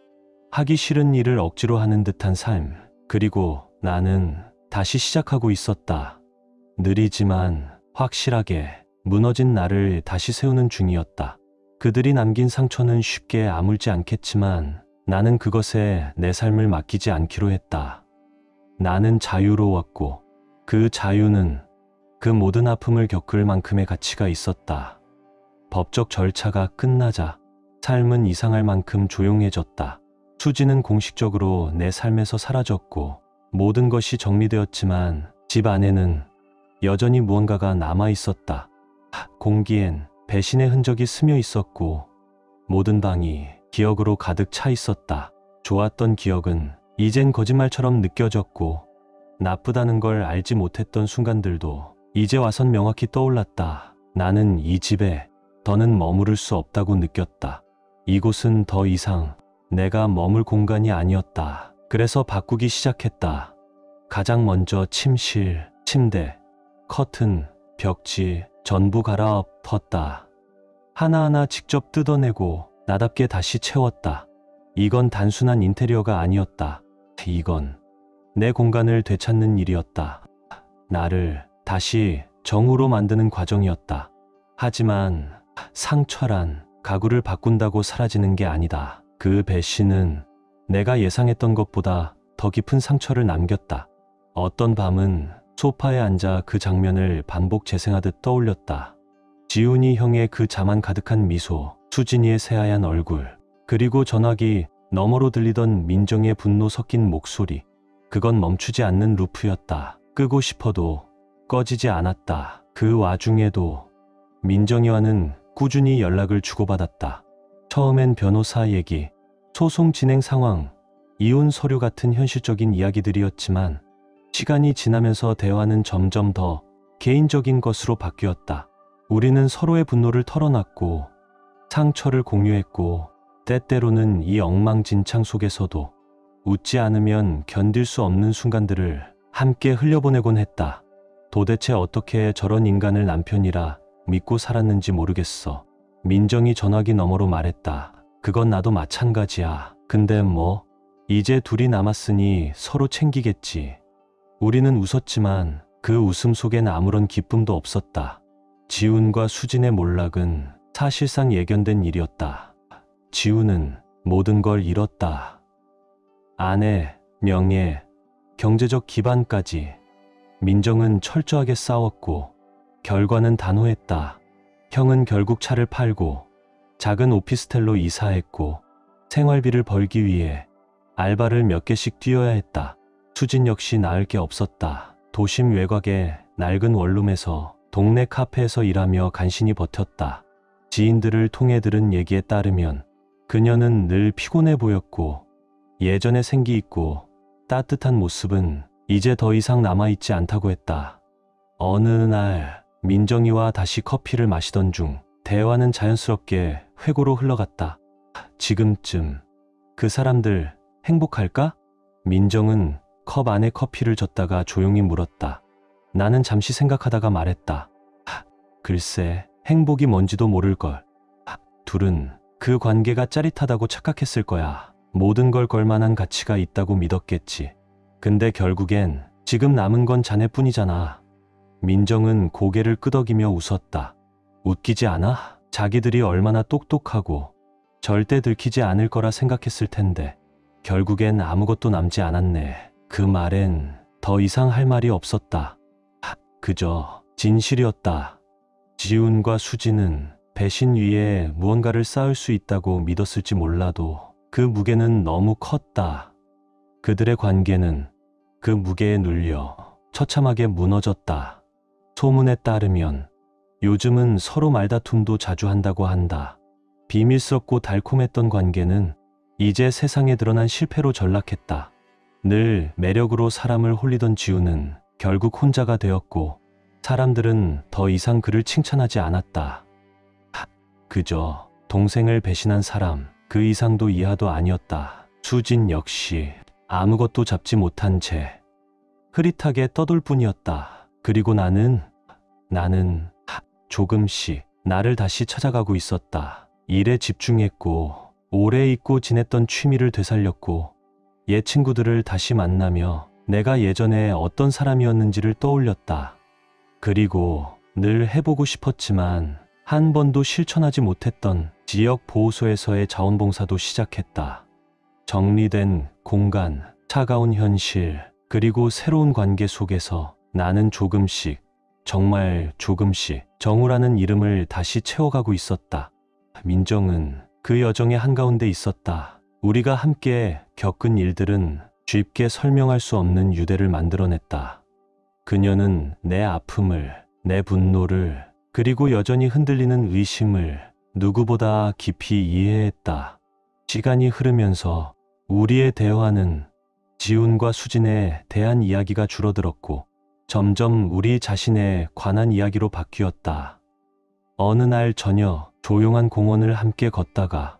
하기 싫은 일을 억지로 하는 듯한 삶. 그리고 나는 다시 시작하고 있었다. 느리지만 확실하게 무너진 나를 다시 세우는 중이었다. 그들이 남긴 상처는 쉽게 아물지 않겠지만 나는 그것에 내 삶을 맡기지 않기로 했다. 나는 자유로웠고 그 자유는 그 모든 아픔을 겪을 만큼의 가치가 있었다. 법적 절차가 끝나자 삶은 이상할 만큼 조용해졌다. 수지는 공식적으로 내 삶에서 사라졌고 모든 것이 정리되었지만 집 안에는 여전히 무언가가 남아 있었다. 공기엔 배신의 흔적이 스며 있었고 모든 방이 기억으로 가득 차 있었다. 좋았던 기억은 이젠 거짓말처럼 느껴졌고 나쁘다는 걸 알지 못했던 순간들도 이제 와선 명확히 떠올랐다. 나는 이 집에 더는 머무를 수 없다고 느꼈다. 이곳은 더 이상 내가 머물 공간이 아니었다. 그래서 바꾸기 시작했다. 가장 먼저 침실, 침대, 커튼, 벽지 전부 갈아엎었다. 하나하나 직접 뜯어내고 나답게 다시 채웠다. 이건 단순한 인테리어가 아니었다. 이건 내 공간을 되찾는 일이었다. 나를 다시 정으로 만드는 과정이었다. 하지만 상처란 가구를 바꾼다고 사라지는 게 아니다. 그 배신은 내가 예상했던 것보다 더 깊은 상처를 남겼다. 어떤 밤은 소파에 앉아 그 장면을 반복 재생하듯 떠올렸다. 지훈이 형의 그 자만 가득한 미소, 수진이의 새하얀 얼굴, 그리고 전화기 너머로 들리던 민정의 분노 섞인 목소리. 그건 멈추지 않는 루프였다. 끄고 싶어도 꺼지지 않았다. 그 와중에도 민정이와는 꾸준히 연락을 주고받았다. 처음엔 변호사 얘기, 소송 진행 상황, 이혼 서류 같은 현실적인 이야기들이었지만 시간이 지나면서 대화는 점점 더 개인적인 것으로 바뀌었다. 우리는 서로의 분노를 털어놨고 상처를 공유했고 때때로는 이 엉망진창 속에서도 웃지 않으면 견딜 수 없는 순간들을 함께 흘려보내곤 했다. 도대체 어떻게 저런 인간을 남편이라 믿고 살았는지 모르겠어. 민정이 전화기 너머로 말했다. 그건 나도 마찬가지야. 근데 뭐 이제 둘이 남았으니 서로 챙기겠지. 우리는 웃었지만 그 웃음 속엔 아무런 기쁨도 없었다. 지훈과 수진의 몰락은 사실상 예견된 일이었다. 지훈은 모든 걸 잃었다. 아내, 명예, 경제적 기반까지. 민정은 철저하게 싸웠고 결과는 단호했다. 형은 결국 차를 팔고 작은 오피스텔로 이사했고 생활비를 벌기 위해 알바를 몇 개씩 뛰어야 했다. 수진 역시 나을 게 없었다. 도심 외곽의 낡은 원룸에서 동네 카페에서 일하며 간신히 버텼다. 지인들을 통해 들은 얘기에 따르면 그녀는 늘 피곤해 보였고 예전의 생기 있고 따뜻한 모습은 이제 더 이상 남아있지 않다고 했다. 어느 날 민정이와 다시 커피를 마시던 중 대화는 자연스럽게 회고로 흘러갔다. 지금쯤 그 사람들 행복할까? 민정은 컵 안에 커피를 젓다가 조용히 물었다. 나는 잠시 생각하다가 말했다. 글쎄, 행복이 뭔지도 모를걸. 둘은 그 관계가 짜릿하다고 착각했을 거야. 모든 걸 걸 만한 가치가 있다고 믿었겠지. 근데 결국엔 지금 남은 건 자네뿐이잖아. 민정은 고개를 끄덕이며 웃었다. 웃기지 않아? 자기들이 얼마나 똑똑하고 절대 들키지 않을 거라 생각했을 텐데 결국엔 아무것도 남지 않았네. 그 말엔 더 이상 할 말이 없었다. 그저 진실이었다. 지훈과 수진은 배신 위에 무언가를 쌓을 수 있다고 믿었을지 몰라도 그 무게는 너무 컸다. 그들의 관계는 그 무게에 눌려 처참하게 무너졌다. 소문에 따르면 요즘은 서로 말다툼도 자주 한다고 한다. 비밀스럽고 달콤했던 관계는 이제 세상에 드러난 실패로 전락했다. 늘 매력으로 사람을 홀리던 지훈은 결국 혼자가 되었고 사람들은 더 이상 그를 칭찬하지 않았다. 그저 동생을 배신한 사람, 그 이상도 이하도 아니었다. 수진 역시 아무것도 잡지 못한 채 흐릿하게 떠돌 뿐이었다. 그리고 나는 조금씩 나를 다시 찾아가고 있었다. 일에 집중했고 오래 잊고 지냈던 취미를 되살렸고 옛 친구들을 다시 만나며 내가 예전에 어떤 사람이었는지를 떠올렸다. 그리고 늘 해보고 싶었지만 한 번도 실천하지 못했던 지역 보호소에서의 자원봉사도 시작했다. 정리된 공간, 차가운 현실, 그리고 새로운 관계 속에서 나는 조금씩, 정말 조금씩 정우라는 이름을 다시 채워가고 있었다. 민정은 그 여정의 한가운데 있었다. 우리가 함께 겪은 일들은 쉽게 설명할 수 없는 유대를 만들어냈다. 그녀는 내 아픔을, 내 분노를, 그리고 여전히 흔들리는 의심을 누구보다 깊이 이해했다. 시간이 흐르면서 우리의 대화는 지훈과 수진에 대한 이야기가 줄어들었고 점점 우리 자신에 관한 이야기로 바뀌었다. 어느 날 저녁 조용한 공원을 함께 걷다가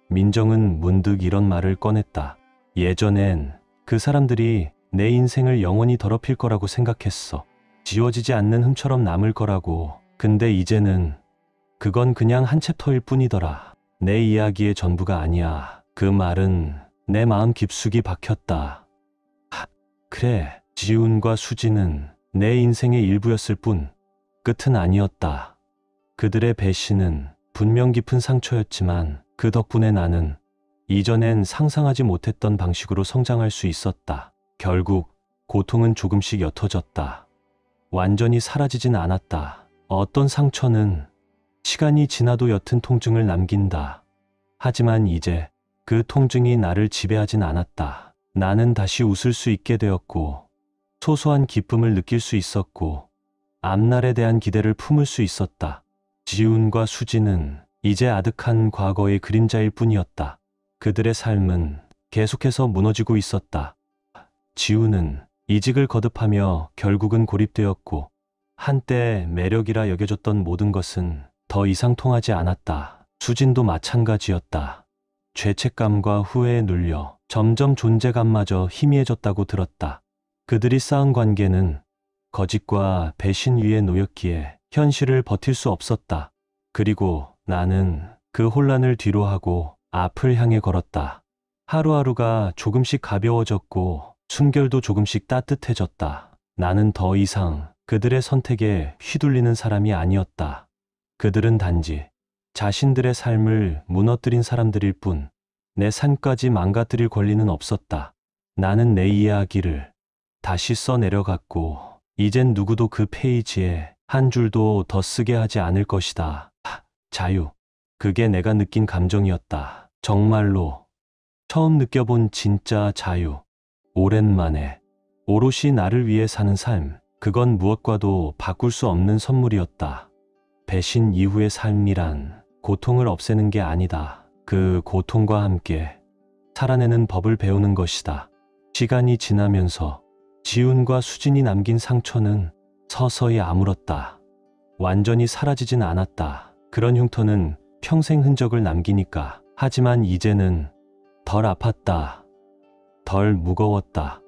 민정은 문득 이런 말을 꺼냈다. 예전엔 그 사람들이 내 인생을 영원히 더럽힐 거라고 생각했어. 지워지지 않는 흠처럼 남을 거라고. 근데 이제는 그건 그냥 한 챕터일 뿐이더라. 내 이야기의 전부가 아니야. 그 말은 내 마음 깊숙이 박혔다. 그래, 지훈과 수진은 내 인생의 일부였을 뿐 끝은 아니었다. 그들의 배신은 분명 깊은 상처였지만 그 덕분에 나는 이전엔 상상하지 못했던 방식으로 성장할 수 있었다. 결국 고통은 조금씩 옅어졌다. 완전히 사라지진 않았다. 어떤 상처는 시간이 지나도 옅은 통증을 남긴다. 하지만 이제 그 통증이 나를 지배하진 않았다. 나는 다시 웃을 수 있게 되었고 소소한 기쁨을 느낄 수 있었고 앞날에 대한 기대를 품을 수 있었다. 지훈과 수진은 이제 아득한 과거의 그림자일 뿐이었다. 그들의 삶은 계속해서 무너지고 있었다. 지훈은 이직을 거듭하며 결국은 고립되었고 한때 매력이라 여겨졌던 모든 것은 더 이상 통하지 않았다. 수진도 마찬가지였다. 죄책감과 후회에 눌려 점점 존재감마저 희미해졌다고 들었다. 그들이 쌓은 관계는 거짓과 배신 위에 놓였기에 현실을 버틸 수 없었다. 그리고 나는 그 혼란을 뒤로하고 앞을 향해 걸었다. 하루하루가 조금씩 가벼워졌고 숨결도 조금씩 따뜻해졌다. 나는 더 이상 그들의 선택에 휘둘리는 사람이 아니었다. 그들은 단지 자신들의 삶을 무너뜨린 사람들일 뿐 내 삶까지 망가뜨릴 권리는 없었다. 나는 내 이야기를 다시 써내려갔고 이젠 누구도 그 페이지에 한 줄도 더 쓰게 하지 않을 것이다. 자유. 그게 내가 느낀 감정이었다. 정말로 처음 느껴본 진짜 자유. 오랜만에 오롯이 나를 위해 사는 삶. 그건 무엇과도 바꿀 수 없는 선물이었다. 배신 이후의 삶이란 고통을 없애는 게 아니다. 그 고통과 함께 살아내는 법을 배우는 것이다. 시간이 지나면서 지훈과 수진이 남긴 상처는 서서히 아물었다. 완전히 사라지진 않았다. 그런 흉터는 평생 흔적을 남기니까. 하지만 이제는 덜 아팠다. 덜 무거웠다.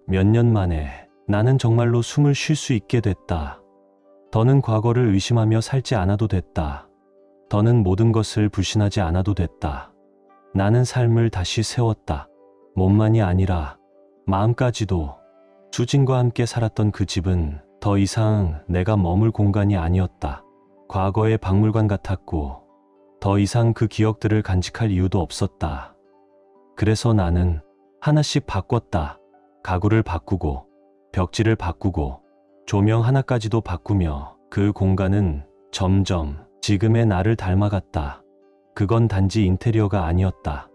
몇 년 만에 나는 정말로 숨을 쉴 수 있게 됐다. 더는 과거를 의심하며 살지 않아도 됐다. 더는 모든 것을 불신하지 않아도 됐다. 나는 삶을 다시 세웠다. 몸만이 아니라 마음까지도. 수진과 함께 살았던 그 집은 더 이상 내가 머물 공간이 아니었다. 과거의 박물관 같았고 더 이상 그 기억들을 간직할 이유도 없었다. 그래서 나는 하나씩 바꿨다. 가구를 바꾸고 벽지를 바꾸고 조명 하나까지도 바꾸며 그 공간은 점점 지금의 나를 닮아갔다. 그건 단지 인테리어가 아니었다.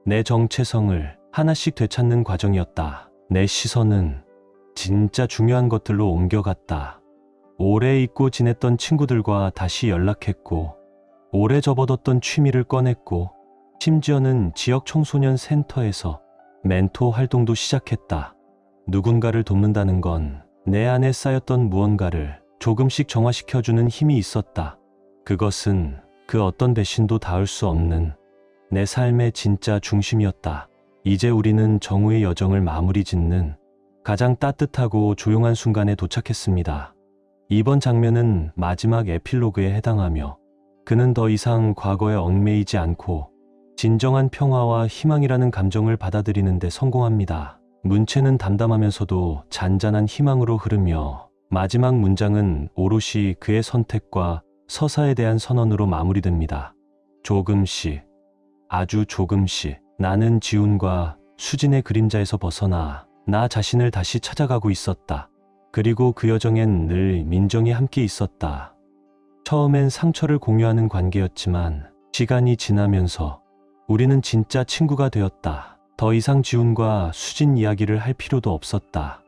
내 정체성을 하나씩 되찾는 과정이었다. 내 시선은 진짜 중요한 것들로 옮겨갔다. 오래 잊고 지냈던 친구들과 다시 연락했고 오래 접어뒀던 취미를 꺼냈고 심지어는 지역 청소년 센터에서 멘토 활동도 시작했다. 누군가를 돕는다는 건 내 안에 쌓였던 무언가를 조금씩 정화시켜주는 힘이 있었다. 그것은 그 어떤 배신도 닿을 수 없는 내 삶의 진짜 중심이었다. 이제 우리는 정우의 여정을 마무리 짓는 가장 따뜻하고 조용한 순간에 도착했습니다. 이번 장면은 마지막 에필로그에 해당하며 그는 더 이상 과거에 얽매이지 않고 진정한 평화와 희망이라는 감정을 받아들이는 데 성공합니다. 문체는 담담하면서도 잔잔한 희망으로 흐르며 마지막 문장은 오롯이 그의 선택과 서사에 대한 선언으로 마무리됩니다. 조금씩, 아주 조금씩 나는 지훈과 수진의 그림자에서 벗어나 나 자신을 다시 찾아가고 있었다. 그리고 그 여정엔 늘 민정이 함께 있었다. 처음엔 상처를 공유하는 관계였지만 시간이 지나면서 우리는 진짜 친구가 되었다. 더 이상 지훈과 수진 이야기를 할 필요도 없었다.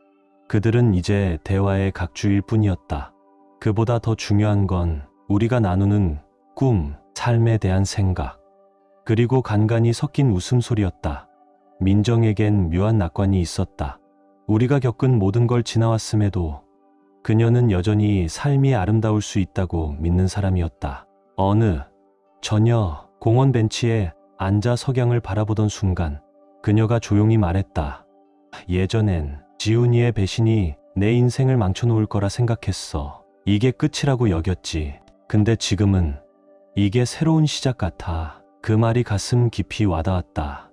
그들은 이제 대화의 각주일 뿐이었다. 그보다 더 중요한 건 우리가 나누는 꿈, 삶에 대한 생각, 그리고 간간이 섞인 웃음소리였다. 민정에겐 묘한 낙관이 있었다. 우리가 겪은 모든 걸 지나왔음에도 그녀는 여전히 삶이 아름다울 수 있다고 믿는 사람이었다. 어느 저녁 공원 벤치에 앉아 석양을 바라보던 순간 그녀가 조용히 말했다. 예전엔 지훈이의 배신이 내 인생을 망쳐놓을 거라 생각했어. 이게 끝이라고 여겼지. 근데 지금은 이게 새로운 시작 같아. 그 말이 가슴 깊이 와닿았다.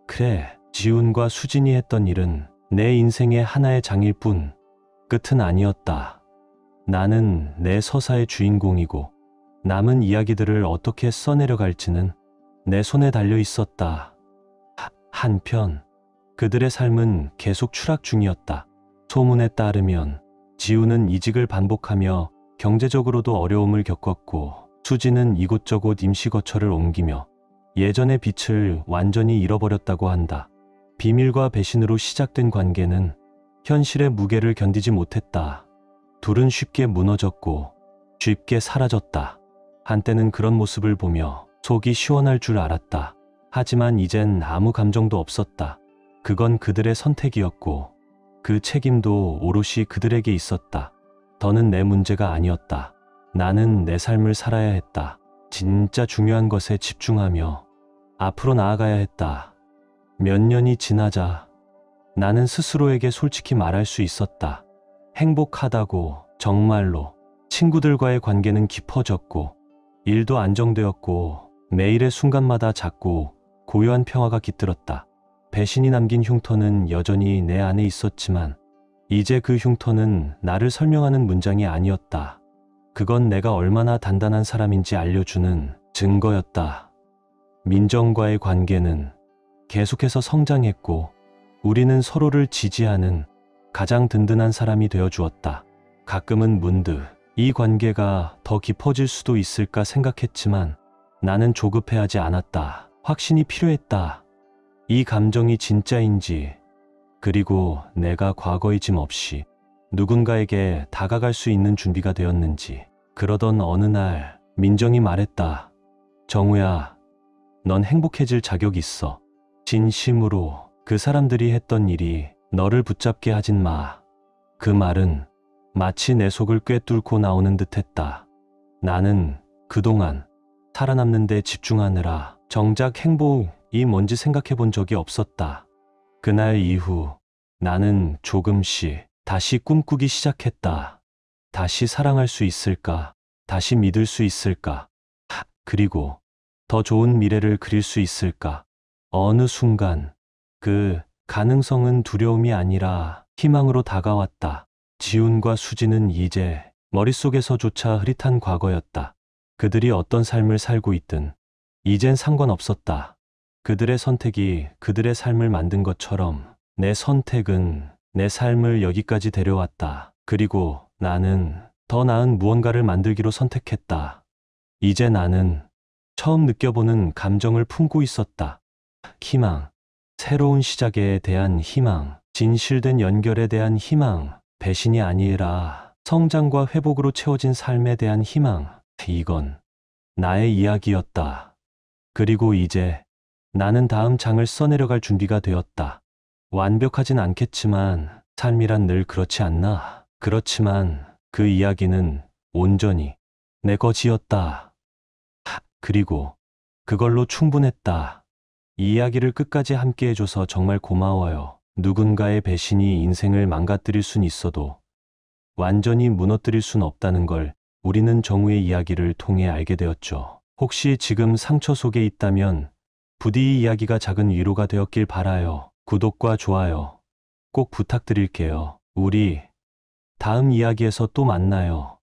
그래, 지훈과 수진이 했던 일은 내 인생의 하나의 장일 뿐 끝은 아니었다. 나는 내 서사의 주인공이고 남은 이야기들을 어떻게 써내려갈지는 내 손에 달려 있었다. 한편 그들의 삶은 계속 추락 중이었다. 소문에 따르면 지훈은 이직을 반복하며 경제적으로도 어려움을 겪었고 수진은 이곳저곳 임시거처를 옮기며 예전의 빛을 완전히 잃어버렸다고 한다. 비밀과 배신으로 시작된 관계는 현실의 무게를 견디지 못했다. 둘은 쉽게 무너졌고 쉽게 사라졌다. 한때는 그런 모습을 보며 속이 시원할 줄 알았다. 하지만 이젠 아무 감정도 없었다. 그건 그들의 선택이었고 그 책임도 오롯이 그들에게 있었다. 더는 내 문제가 아니었다. 나는 내 삶을 살아야 했다. 진짜 중요한 것에 집중하며 앞으로 나아가야 했다. 몇 년이 지나자 나는 스스로에게 솔직히 말할 수 있었다. 행복하다고. 정말로. 친구들과의 관계는 깊어졌고 일도 안정되었고 매일의 순간마다 작고 고요한 평화가 깃들었다. 배신이 남긴 흉터는 여전히 내 안에 있었지만 이제 그 흉터는 나를 설명하는 문장이 아니었다. 그건 내가 얼마나 단단한 사람인지 알려주는 증거였다. 민정과의 관계는 계속해서 성장했고 우리는 서로를 지지하는 가장 든든한 사람이 되어주었다. 가끔은 문득 이 관계가 더 깊어질 수도 있을까 생각했지만 나는 조급해하지 않았다. 확신이 필요했다. 이 감정이 진짜인지, 그리고 내가 과거의 짐 없이 누군가에게 다가갈 수 있는 준비가 되었는지. 그러던 어느 날 민정이 말했다. 정우야, 넌 행복해질 자격 있어. 진심으로. 그 사람들이 했던 일이 너를 붙잡게 하진 마. 그 말은 마치 내 속을 꿰뚫고 나오는 듯했다. 나는 그동안 살아남는 데 집중하느라 정작 행복이 뭔지 생각해 본 적이 없었다. 그날 이후 나는 조금씩 다시 꿈꾸기 시작했다. 다시 사랑할 수 있을까? 다시 믿을 수 있을까? 그리고 더 좋은 미래를 그릴 수 있을까? 어느 순간 그 가능성은 두려움이 아니라 희망으로 다가왔다. 지훈과 수진은 이제 머릿속에서조차 흐릿한 과거였다. 그들이 어떤 삶을 살고 있든 이젠 상관없었다. 그들의 선택이 그들의 삶을 만든 것처럼 내 선택은 내 삶을 여기까지 데려왔다. 그리고 나는 더 나은 무언가를 만들기로 선택했다. 이제 나는 처음 느껴보는 감정을 품고 있었다. 희망, 새로운 시작에 대한 희망, 진실된 연결에 대한 희망, 배신이 아니라 성장과 회복으로 채워진 삶에 대한 희망. 이건 나의 이야기였다. 그리고 이제 나는 다음 장을 써내려갈 준비가 되었다. 완벽하진 않겠지만 삶이란 늘 그렇지 않나? 그렇지만 그 이야기는 온전히 내 것이었다. 그리고 그걸로 충분했다. 이 이야기를 끝까지 함께 해줘서 정말 고마워요. 누군가의 배신이 인생을 망가뜨릴 순 있어도 완전히 무너뜨릴 순 없다는 걸 우리는 정우의 이야기를 통해 알게 되었죠. 혹시 지금 상처 속에 있다면 부디 이 이야기가 작은 위로가 되었길 바라요. 구독과 좋아요 꼭 부탁드릴게요. 우리 다음 이야기에서 또 만나요.